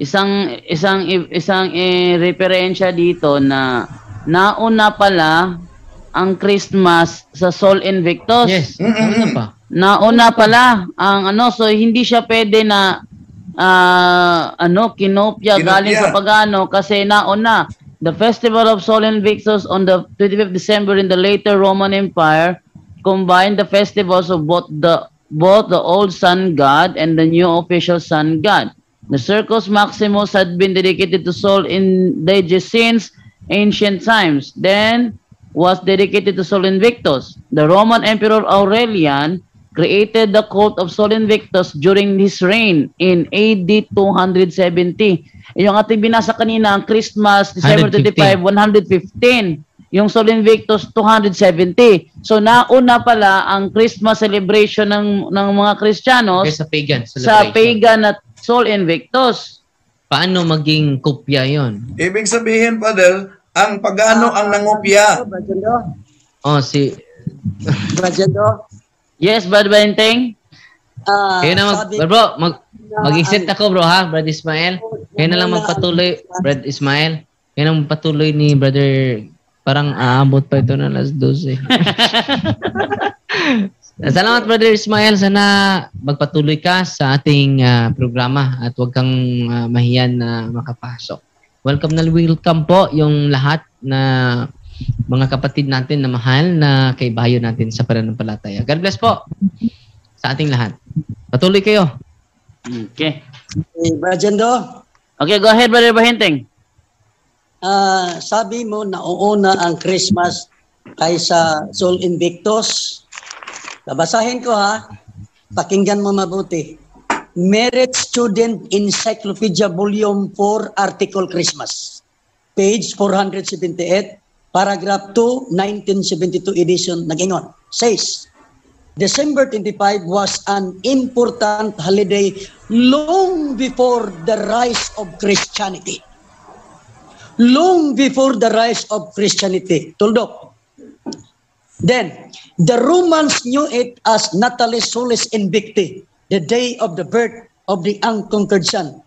isang referensya dito na nauna pala ang Christmas sa Sol Invictus. Yes, nauna pa. Nauna pala ang so hindi siya pwede na kinopya galing sa pagano kasi nauna. The Festival of Sol Invictus on the 25th December in the later Roman Empire combined the festivals of both the old sun god and the new official sun god. The Circus Maximus had been dedicated to Sol Invictus since ancient times. Then was dedicated to Sol Invictus. The Roman Emperor Aurelian created the cult of Sol Invictus during his reign in AD 270. Yung ating binasa kanina, ang Christmas, December 25, 115. Yung Sol Invictus, 270. So, nauna pala ang Christmas celebration ng mga Kristiyanos sa pagan celebration. Sa pagan at Sol Invictus. Paano maging kopya yon? Ibig sabihin, Padel, ang pagano ang nangopya. Brajendo. Yes, Brad Benteng? Kayo na mag-exit ako, bro, ha, Brad Ismael? Kayo na lang magpatuloy, Brad Ismael. Kayo na magpatuloy ni Brother, parang aabot pa ito na alas 12. Salamat, Brother Ismael. Sana magpatuloy ka sa ating programa at huwag kang mahiyan na makapasok. Welcome po yung lahat na mga kapatid natin na mahal na kaibayo natin sa pananampalataya. God bless po sa ating lahat. Patuloy kayo. Okay. Brajendo. Okay, go ahead, Brother Bahenteng. Sabi mo na uuna ang Christmas kaysa Sol Invictus. Babasahin ko ha. Pakinggan mo mabuti. Merit Student Encyclopedia Volume 4 Article Christmas. Page 478, paragraph 2, 1972 edition, nag-ingon. Says, December 25 was an important holiday long before the rise of Christianity. Long before the rise of Christianity. Tuldok. Then, the Romans knew it as Natalis Solis Invicti, the day of the birth of the unconquered son.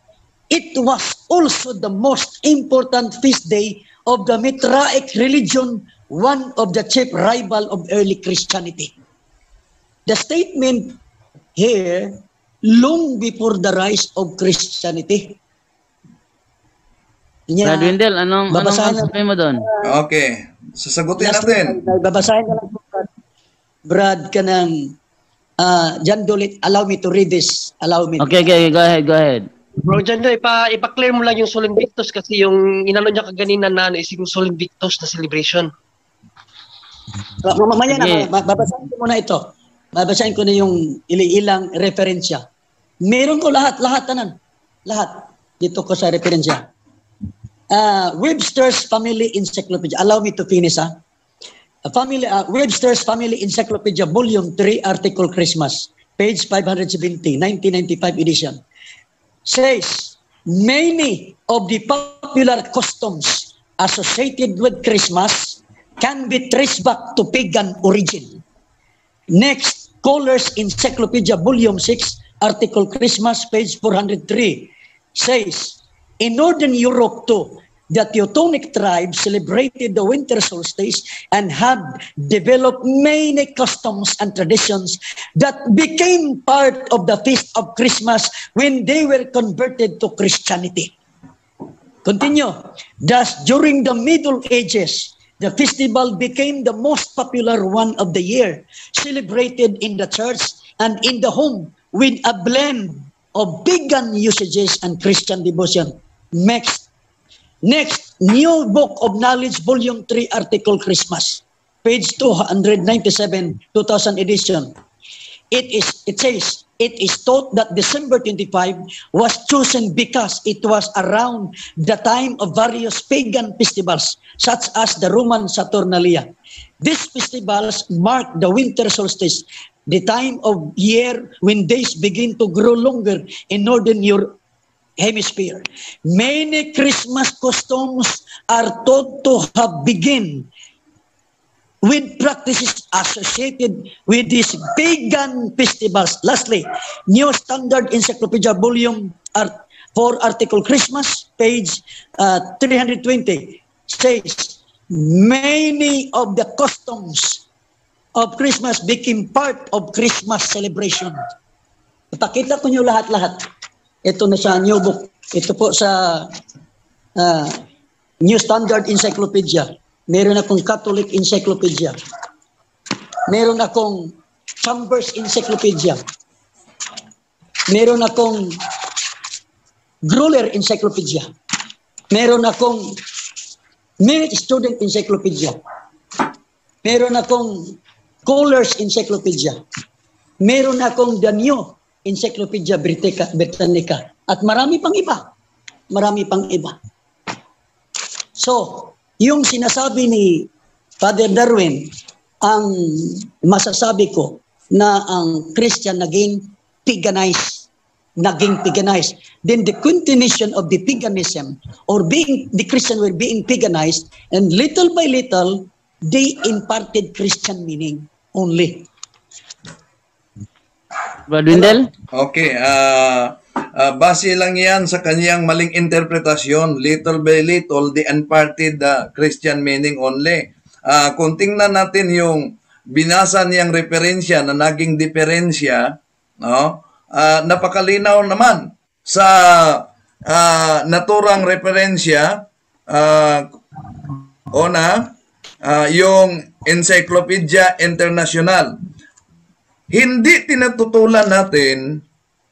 It was also the most important feast day of the Mitraic religion, one of the chief rival of early Christianity. The statement here, long before the rise of Christianity. Brad Wendell, anong sabi mo doon? Okay. Sasagutin natin. Babasahin na lang po, Brad, ka ng Jan Dolit, allow me to read this. Allow me. Okay, go ahead. Bro, Jan, ipa-clear mo lang yung Sol Invictus kasi yung inano niya kaganina na is yung Sol Invictus na celebration. Mamaya na, babasahin ko muna ito. Babasahin ko na yung ilang referensya. Meron ko lahat tanan. Lahat. Dito ko sa referensya. Webster's Family Encyclopedia. Allow me to finish, ha? Webster's Family Encyclopedia, Volume 3, Article Christmas, page 570, 1995 edition, says, many of the popular customs associated with Christmas can be traced back to pagan origin. Next, Kohler's Encyclopedia, Volume 6, Article Christmas, page 403, says, in Northern Europe too, the Teutonic tribes celebrated the winter solstice and had developed many customs and traditions that became part of the feast of Christmas when they were converted to Christianity. Continue. Thus, during the Middle Ages, the festival became the most popular one of the year, celebrated in the church and in the home with a blend of pagan usages and Christian devotion. Next, New Book of Knowledge, Volume 3, Article Christmas, page 297, 2000 edition. It says, it is taught that December 25 was chosen because it was around the time of various pagan festivals, such as the Roman Saturnalia. These festivals mark the winter solstice, the time of year when days begin to grow longer in Northern Europe. Hemisphere. Many Christmas customs are thought to have begun with practices associated with these pagan festivals. Lastly, New Standard Encyclopedia Volume 4 Article Christmas, page 320, says, many of the customs of Christmas became part of Christmas celebration. Pakita ko niyo lahat-lahat. Ito na sa New Book. Ito po sa New Standard Encyclopedia. Meron akong Catholic Encyclopedia. Meron akong Chambers Encyclopedia. Meron akong Gruller Encyclopedia. Meron akong Merit Student Encyclopedia. Meron akong Scholars Encyclopedia. Meron akong The New Encyclopedia Britannica. At marami pang iba. Marami pang iba. So, yung sinasabi ni Father Darwin, ang masasabi ko na ang Christian naging paganized. Then the continuation of the paganism or the Christian were being paganized, and little by little, they imparted Christian meaning only. Brother Wendell? Okay, base lang yan sa kanyang maling interpretasyon. Little by little, they imparted the Christian meaning only. Kung tingnan natin yung binasa niyang referensya na naging diferensya, no? Napakalinaw naman sa naturang referensya. Yung Encyclopedia International. Hindi tinatutulan natin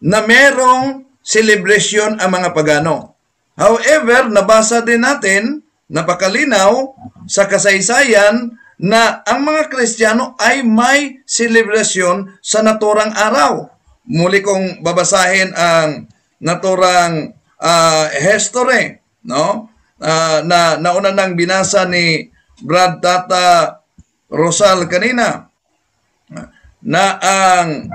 na merong celebration ang mga pagano. However, nabasa din natin, napakalinaw sa kasaysayan na ang mga Kristiyano ay may celebration sa naturang araw. Muli kong babasahin ang naturang history, no? Na nauna nang binasa ni Brad Tata Rosal kanina, na ang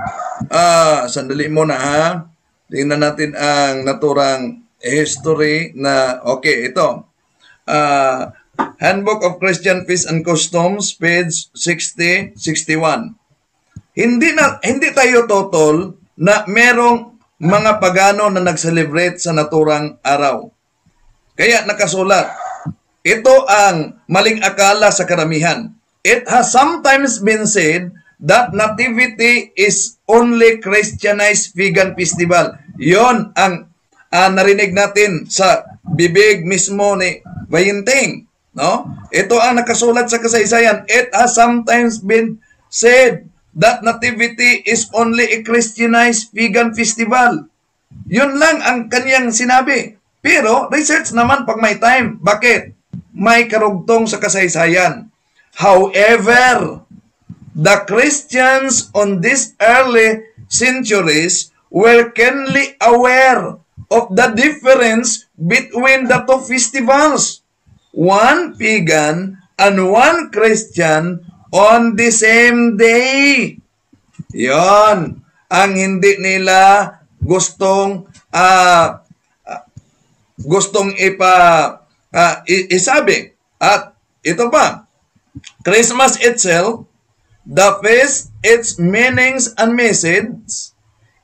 sandali muna ha. Tingnan natin ang naturang history na okay, ito. Handbook of Christian Feasts and Customs, page 60-61. Hindi tayo totol na merong mga pagano na nag-celebrate sa naturang araw. Kaya nakasulat, ito ang maling akala sa karamihan. It has sometimes been said that nativity is only Christianized pagan festival. Yon ang narinig natin sa bibig mismo ni Bayinting, no? Ito ang nakasulat sa kasaysayan. It has sometimes been said that nativity is only a Christianized pagan festival. Yun lang ang kanyang sinabi. Pero research naman pag may time. Bakit? May karugtong sa kasaysayan. However, the Christians on these early centuries were keenly aware of the difference between the two festivals, one pagan and one Christian on the same day. Yon ang hindi nila gustong isabi. At ito pa, Christmas itself, the feast, its meanings and message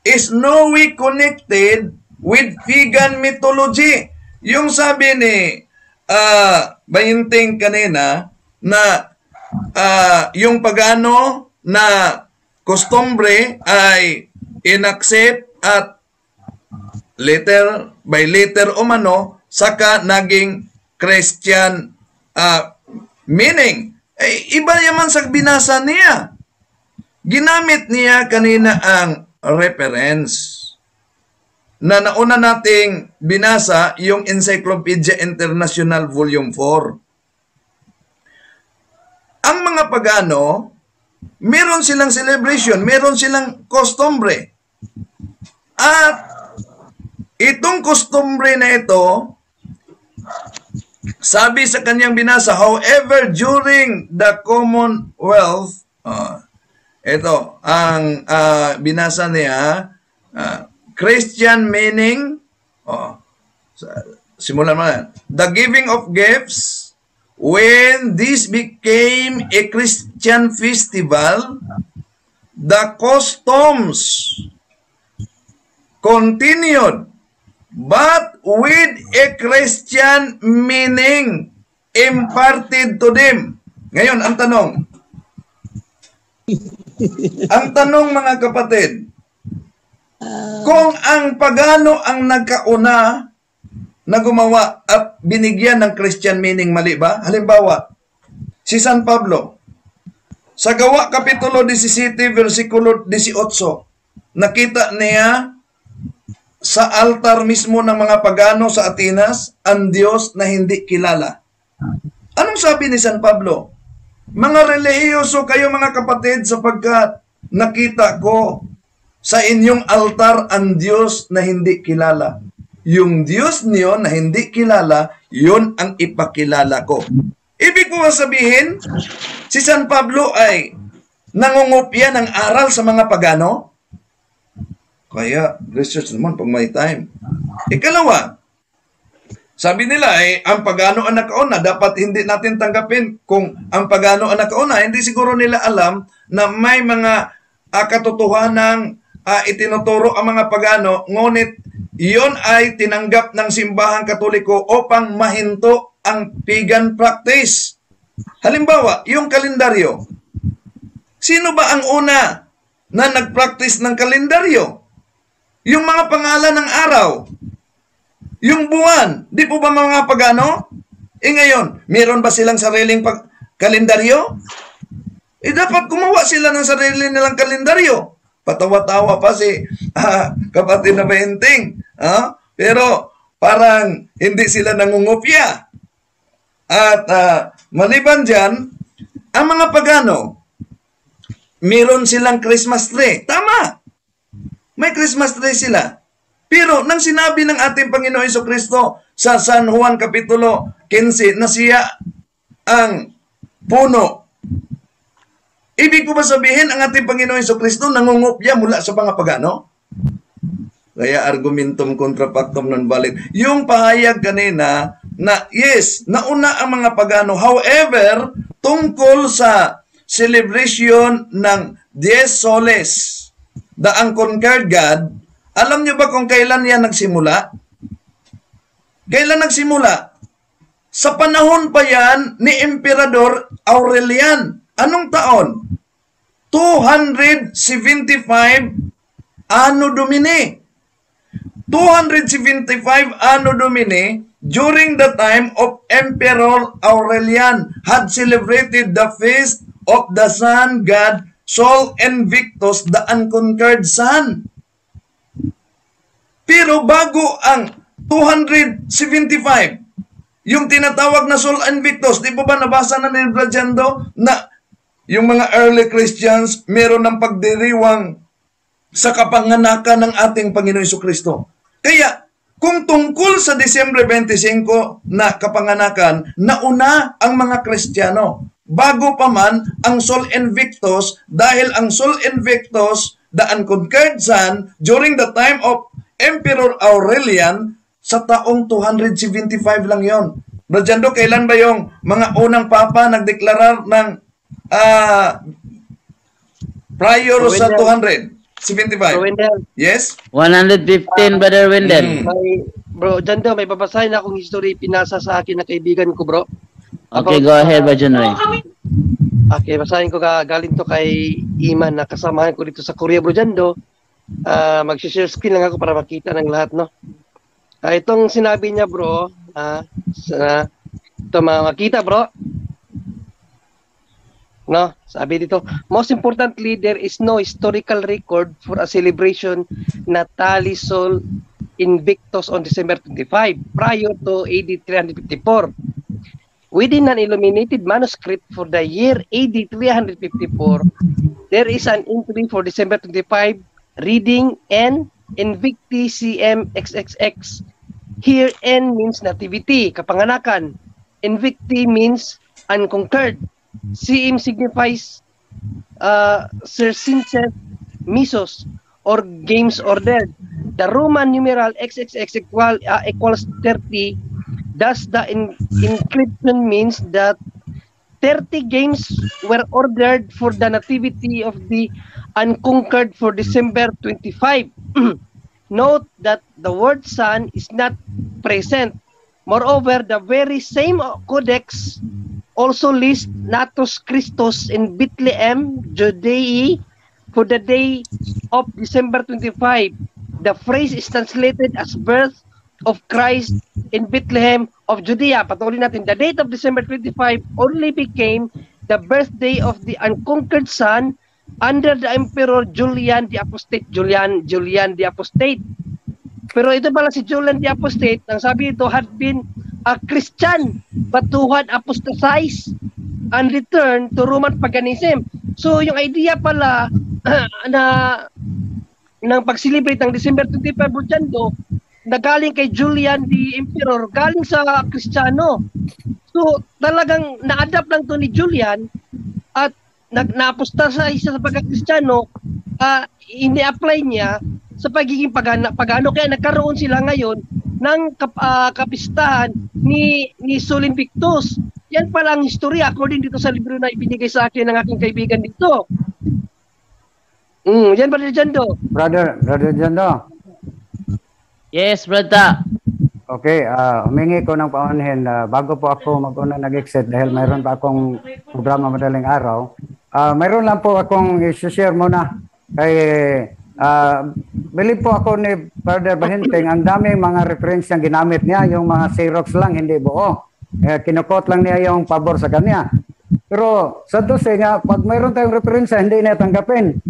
is no way connected with pagan mythology. Yung sabi ni Bayinting kanina na yung pagano na kostumbre ay inaccept at letter by letter umano saka naging Christian meaning. Iba naman sa binasa niya. Ginamit niya kanina ang reference na nauna nating binasa, yung Encyclopedia International Volume 4. Ang mga pagano, meron silang celebration, meron silang kostumbre. At itong kostumbre na ito, sabi sa kanyang binasa, however, during the Commonwealth, ito, ang binasa niya, Christian meaning, simulan mo na, the giving of gifts when this became a Christian festival, the customs continued, but with a Christian meaning imparted to them. Ngayon, ang tanong mga kapatid, kung ang pagano ang nagkauna na gumawa at binigyan ng Christian meaning, mali ba? Halimbawa, si San Pablo, sa Gawa Kapitulo 17, versikulo 18, nakita niya sa altar mismo ng mga pagano sa Atenas ang Diyos na hindi kilala. Anong sabi ni San Pablo? Mga relihiyoso kayo mga kapatid, sapagkat nakita ko sa inyong altar ang Diyos na hindi kilala. Yung Diyos niyo na hindi kilala, yun ang ipakilala ko. Ibig ko sabihin, si San Pablo ay nangungopya ng aral sa mga pagano. Kaya, research naman pag may time. Ikalawa, sabi nila ang pagano ang nakauna, dapat hindi natin tanggapin kung ang pagano ang nakauna. Hindi siguro nila alam na may mga katotohanang itinuturo ang mga pagano, ngunit iyon ay tinanggap ng simbahang Katoliko upang mahinto ang pagan practice. Halimbawa, yung kalendaryo. Sino ba ang una na nag-practice ng kalendaryo? Yung mga pangalan ng araw. Yung buwan. Di po ba mga pagano? Ngayon, meron ba silang sariling kalendaryo? Dapat gumawa sila ng sarili nilang kalendaryo. Patawa-tawa pa si kapatid na Benting. Pero parang hindi sila nangungopya. At maliban dyan, ang mga pagano, meron silang Christmas tree. Tama! May Christmas tree sila. Pero nang sinabi ng ating Panginoon Jesucristo sa San Juan Kapitulo 15 na siya ang puno, ibig ko ba sabihin ang ating Panginoon Jesucristo nangungopya mula sa mga pagano? Kaya argumentum contra factum non valid. Yung pahayag kanina na yes, nauna ang mga pagano. However, tungkol sa celebration ng Dies Soles, the unconquered God, alam niyo ba kung kailan yan nagsimula? Kailan nagsimula? Sa panahon pa yan ni Emperador Aurelian. Anong taon? 275 Anno Domini. 275 Anno Domini, during the time of Emperor Aurelian, had celebrated the feast of the sun god Sol Invictus, the unconquered sun. Pero bago ang 275, yung tinatawag na Sol Invictus, di ba nabasa na ni Brajando na yung mga early Christians meron ng pagdiriwang sa kapanganakan ng ating Panginoon Jesucristo. Kaya, kung tungkol sa Disyembre 25 na kapanganakan, nauna ang mga Kristiyano. Bago pa man ang Sol Invictus, dahil ang Sol Invictus, the unconquered sun, during the time of Emperor Aurelian, sa taong 275 lang yon. Brajando, kailan ba yung mga unang papa nagdeklarar ng prior sa 275? Yes? 115, Brother Wendell. Bro, Jando, may babasahin akong history pinasa sa akin na kaibigan ko, bro. Okay, go ahead, Brother Noy. Okay, basahin ko galing to kay Iman na kasamahan ko dito sa Korea, bro, Jando. Mag-share screen lang ako para makita ng lahat, no? Itong sinabi niya, bro, ito makita, bro. No, sabi dito, most importantly, there is no historical record for a celebration na Tali Sol Invictus on December 25 prior to AD 354. Within an illuminated manuscript for the year AD 354, there is an entry for December 25 reading N Invicti CM XXX. Here N means nativity, kapanganakan. Invicti means unconquered. CM signifies circenses, misos, or games ordered. The Roman numeral XXX equals 30 Thus, the inscription means that 30 games were ordered for the nativity of the unconquered for December 25. Note that the word sun is not present. Moreover, the very same codex also lists Natus Christus in Bethlehem, Judea, for the day of December 25. The phrase is translated as birth of Christ in Bethlehem of Judea. Patuloy natin, the date of December 25 only became the birthday of the unconquered son under the Emperor Julian the Apostate. Julian the Apostate. Pero ito pala si Julian the Apostate, ang sabi ito, had been a Christian but who had apostatized and returned to Roman paganism. So yung idea pala na ng pag-celebrate ng December 25 Burjando, na galing kay Julian the Emperor, galing sa Kristiyano. So talagang na-adapt lang to ni Julian at na-apostatize siya sa pagka-Kristiyano, ini-apply niya sa pagiging pagano. Kaya nagkaroon sila ngayon ng kapistahan ni Sul Invictus. Yan pala ang historya according dito sa libro na ibinigay sa akin ng aking kaibigan dito. Yan, Brother Jando. Brother Jando. Yes, brother. Okay, humingi ko ng paunhin bago po ako mag-una nag-exit dahil mayroon pa akong programa madaling araw. Mayroon lang po akong i-share muna kay believe po ako ni Brother Bahinting, ang daming mga reference na ginamit niya, yung mga Xerox lang, hindi buo. Kinukot lang niya yung pabor sa kanya. Pero sa dose nga, pag mayroon tayong reference, hindi niya tanggapin.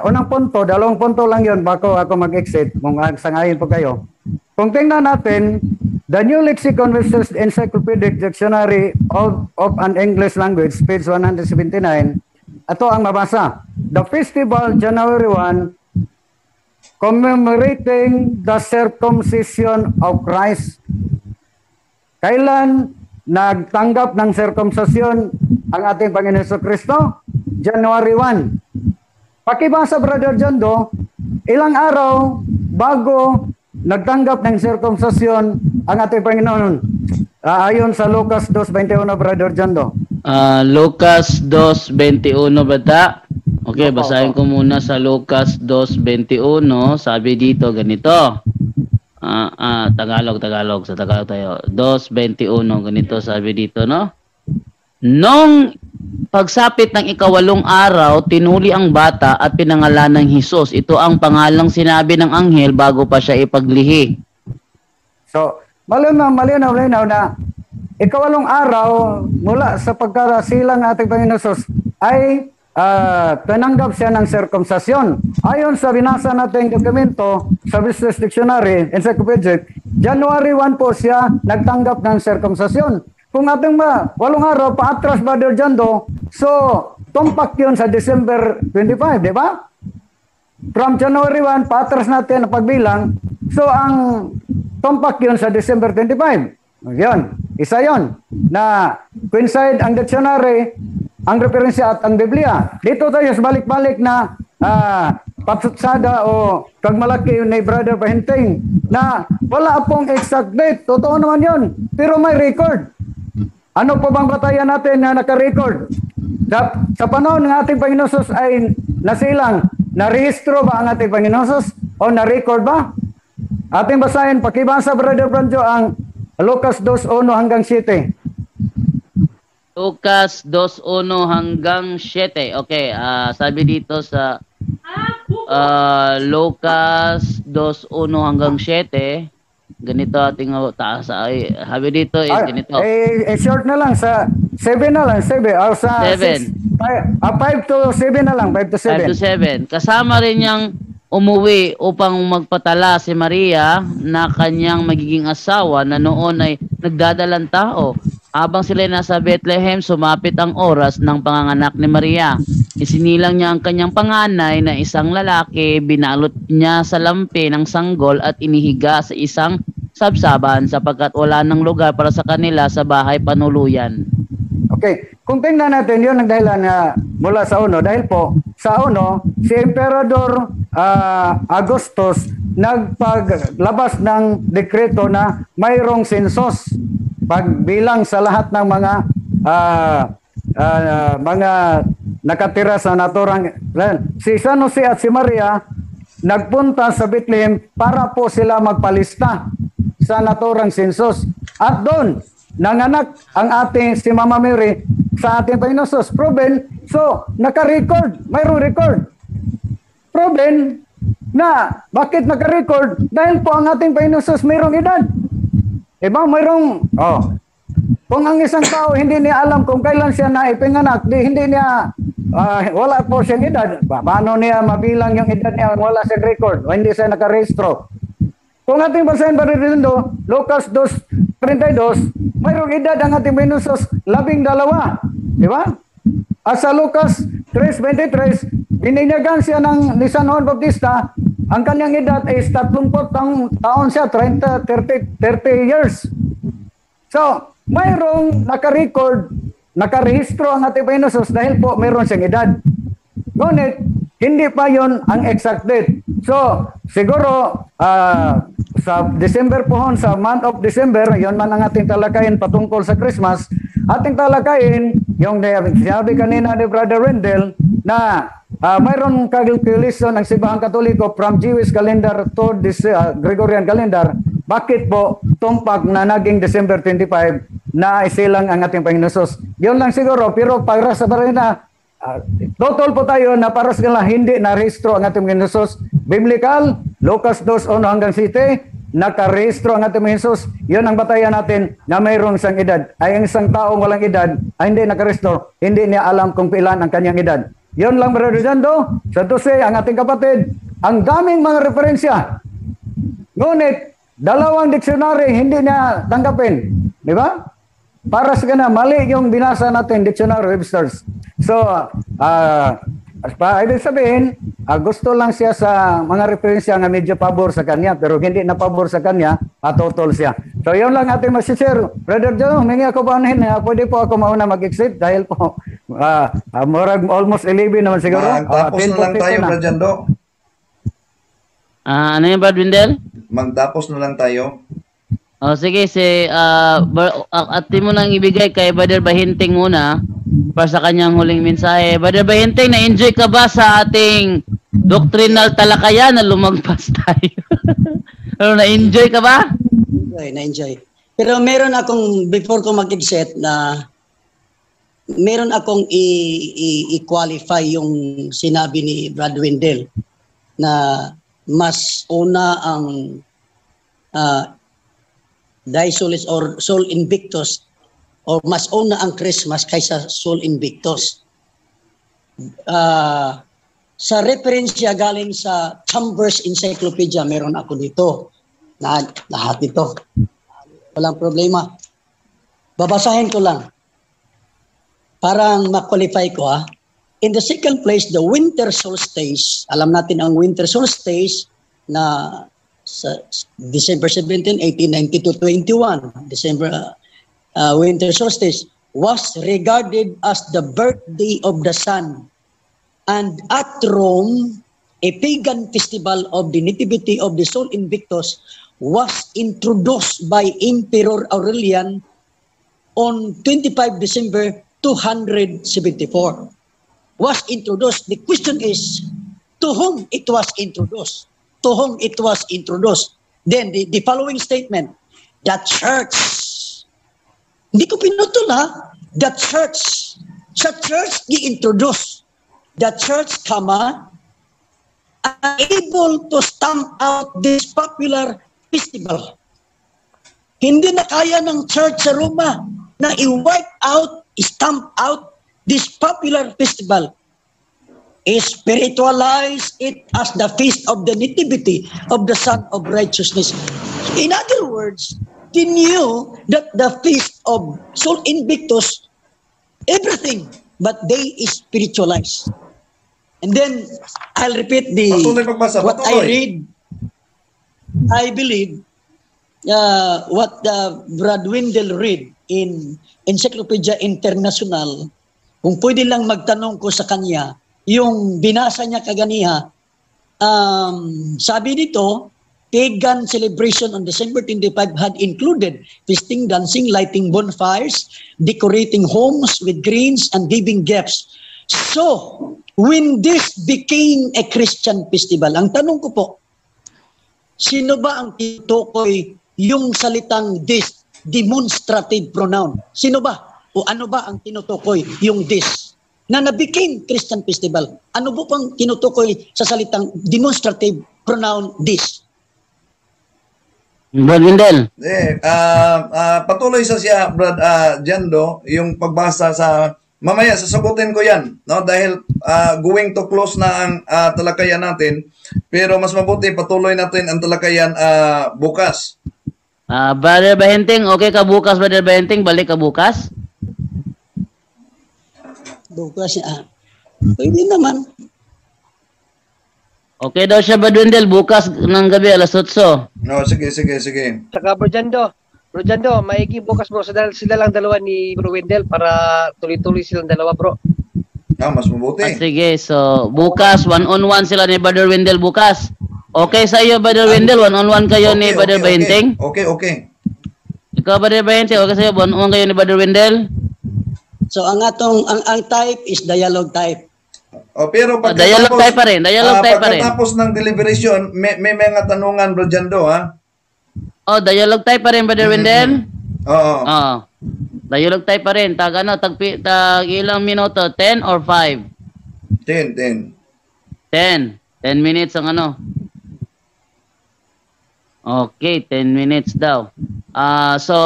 Unang punto, 2 punto lang yun bago ako mag-exit, kung sangayin po kayo. Kung tingnan natin, the New Lexicon versus Encyclopedic Dictionary of an English Language, page 179, ito ang mabasa. The festival, January 1, commemorating the circumcision of Christ. Kailan nagtanggap ng circumcision ang ating Panginoon Jesucristo? January 1. Pakibasa, Brother Jando, ilang araw bago nagtanggap ng circumcision ang ating Panginoon? Ayon sa Lucas 2:21, Brother Jando. Lucas 2:21 ba? Okay, basahin ko muna sa Lucas 2:21. Sabi dito ganito. Tagalog. Sa Tagalog tayo. 2:21. Ganito sabi dito, no? Nung pagsapit ng 8 araw, tinuli ang bata at pinangalan ng Jesus. Ito ang pangalang sinabi ng anghel bago pa siya ipaglihi. So, malinaw na 8 araw mula sa pagkasilang ating Panginoon Jesus ay tinanggap siya ng circumcision. Ayon sa binasa nating dokumento sa Business Dictionary, Encyclopedic, January 1 po siya nagtanggap ng circumcision. Kung ating 8 araw paatras, Brother Jando, so tumpak yun sa December 25, di ba? From January 1, paatras natin ang pagbilang, so ang tumpak yun sa December 25. Yun, isa yun, na coincide ang dictionary, ang referensya at ang Biblia. Dito tayo sa balik-balik na patsutsada o kagmalaki ni Brother Bahinting na wala pong exact date. Totoo naman yun, pero may record. Ano po bang batayan natin na naka-record? Sa panahon ng ating Panginoon Jesus ay nasilang, narehistro ba ang ating Panginoon Jesus o na-record ba? Ating basahin, pakibasa, Brother Franjo, ang Lucas 2:1 hanggang 7. Lucas 2:1 hanggang 7. Okay, sabi dito sa Lucas 2:1 hanggang 7. Ganito ating taas ay sabi dito is ganito. Short na lang sa 7 na lang, 7 o sa 7. 5 to 7 na lang, 5 to 7. 5 to 7. Kasama rin niyang umuwi upang magpatala si Maria na kanyang magiging asawa na noon ay nagdadalang tao. Habang sila nasa Bethlehem, sumapit ang oras ng panganganak ni Maria. Isinilang niya ang kanyang panganay na isang lalaki, binalot niya sa lampi ng sanggol at inihiga sa isang sabsaban sapagkat wala ng lugar para sa kanila sa bahay panuluyan. Okay, kung tingnan natin yun ang dahilan mula sa uno. Dahil po, sa uno, si Emperador Augustus nagpaglabas ng dekreto na mayroong sensus pagbilang sa lahat ng mga nakatira sa naturang si San Jose at si Maria nagpunta sa Bethlehem para po sila magpalista sa naturang sensus. At doon nanganak ang ating si Mama Mary sa ating Panginoon Jesus. Proven, so naka-record, mayroong record. Proven na bakit naka-record? Dahil po ang ating Panginoon Jesus mayroong edad. Diba? Mayroong, kung ang isang tao hindi niya alam kung kailan siya naipinganak, hindi niya, wala po siyang edad. Paano niya mabilang yung edad niya wala siyang record o hindi siya nakarehistro? Kung ating basahin pa rin dito, Lucas 2:32, mayroong edad ang ating Panginoon Jesus, 12. Di ba? At sa Lucas 3:23, bininyagan siya ni San Juan Bautista, ang kanyang edad ay 30 taon siya, 30 years. So, mayroong naka-record, nakarehistro ang ating Panginoon Jesus dahil po mayroon siyang edad. Ngunit, hindi pa yon ang exact date. So, siguro, sa December po, sa month of December, yon man ang ating talakayin patungkol sa Christmas, ating talakayin, yung sinabi kanina ni Brother Wendell, na mayroon calculation ng Simbahang Katoliko from Jewish calendar to this Gregorian calendar. Bakit po tumpak na naging December 25 na isilang ang ating Panginoon Jesus? Yun lang siguro, pero para sa barina, total po tayo na para sa kanila hindi na-rehistro ang ating Panginoon Jesus. Biblical, Lucas 2:1-7, nakarehistro ang ating Panginoon Jesus. Yun ang batayan natin na mayroong isang edad. Ay ang isang taong walang edad ay hindi nakarehistro, hindi niya alam kung kailan ang kanyang edad. Yun lang, Brother Jando. Sa 12, ang ating kapatid, ang daming mga referensya. Ngunit, dalawang dictionary hindi niya tanggapin. Di ba? Para sa kanya, mali yung binasa natin, Dictionary Webster's. So, ibig sabihin, gusto lang siya sa mga referensya nga medyo pabor sa kanya, pero hindi na pabor sa kanya, patutol siya. So, yun lang ating masishare. Brother Joe, humingi ako ba pwede po ako mauna mag-exit dahil po, almost 11 naman siguro. Magtapos na lang tayo, Brother Jando. Ano yung Brad Wendell? Magtapos na lang tayo. Sige, ati mo nang ibigay kay Brother Bahinting muna para sa kanyang huling mensahe. Brother Bahinting, na-enjoy ka ba sa ating doctrinal talakayan na lumagpas tayo? Pero na-enjoy ka ba? Na-enjoy. Pero meron akong, before ko mag-exit, na meron akong i-qualify yung sinabi ni Brad Wendell na mas una ang Dies or Sol Invictus or mas una ang Christmas kaysa Sol Invictus. Sa referensya galing sa Chambers Encyclopedia, meron ako dito na lahat ito. Walang problema. Babasahin ko lang. Parang ma-qualify ko In the second place, the winter solstice. Alam natin ang winter solstice na sa December 17, 1892-21, December winter solstice was regarded as the birthday of the sun. And at Rome, a pagan festival of the nativity of the Sol Invictus was introduced by Emperor Aurelian on 25 December 274. Was introduced. The question is, to whom it was introduced? To whom it was introduced? Then the following statement, the church. Hindi ko pinutol the church. Sa church i-introduce. The church, able to stamp out this popular festival. Hindi na kaya ng church sa Roma na i-wipe out, stamp out this popular festival. Spiritualize it as the feast of the nativity of the Son of Righteousness. In other words, they knew that the feast of Sol Invictus, everything, but they spiritualize. And then, I'll repeat what I read. I believe what Brad Wendell read in Encyclopedia International. Kung pwede lang magtanong ko sa kanya, yung binasa niya kaganiha, sabi dito, pagan celebration on December 25 had included feasting, dancing, lighting bonfires, decorating homes with greens, and giving gifts. So, when this became a Christian festival, ang tanong ko po, sino ba ang tinutukoy yung salitang this, demonstrative pronoun? Sino ba? O ano ba ang tinutukoy yung this? Na na-became Christian festival. Ano po pang tinutukoy sa salitang demonstrative pronoun this? Brad Wendell. Patuloy siya, Brad Jando, yung pagbasa sa mamaya sasagutin ko yan, no? Dahil going to close na ang talakayan natin, pero mas mabuti patuloy natin ang talakayan bukas. Brother Bahenting, okay ka bukas, Brother Bahenting? Balik ka bukas? Bukas, pwede naman. Okay daw siya, Brad Wendell, bukas ng gabi, alas 8. No, sige. Saka Bro Jando, maigi bukas bro, sila lang dalawa ni Bro Wendell para tuloy-tuloy silang dalawa bro. Mas mabuti. Sige, so bukas, one-on-one sila ni Brother Wendell bukas. Okay sa iyo, Brother Wendell, one-on-one kayo ni Brother Bahenting? Okay. Ikaw, Brother Bahenting, okay sa iyo, one-on-one kayo ni Brother Wendell? So ang type is dialogue type. Pero dialogue type pa rin. Pagkatapos ng deliberation, may mga tanungan, Bro Jando, ha? Dialogue type pa rin, Brother Wendell? Oo. Dialogue type pa rin. Tag ilang minuto? 10 or 5? 10. 10 minutes ang ano. Okay, 10 minutes daw. So,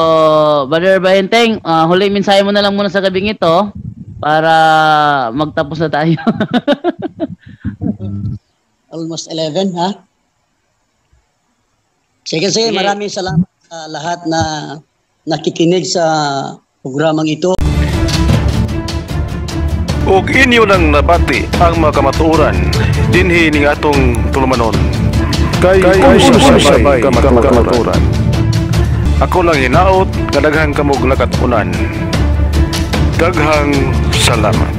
Brother Bahenting, huling mensahe mo na lang muna sa gabing ito para magtapos na tayo. Almost 11, ha? Sige, maraming salamat sa lahat na nakikinig sa programang ito. Ug inyo lang nabati ang mga kamatuoran dinhi ning atong tulumanon. Kay usay-sabay kamatuoran. Ako lang hinaot, kadaghang kamog nakatunan. Daghang salamat.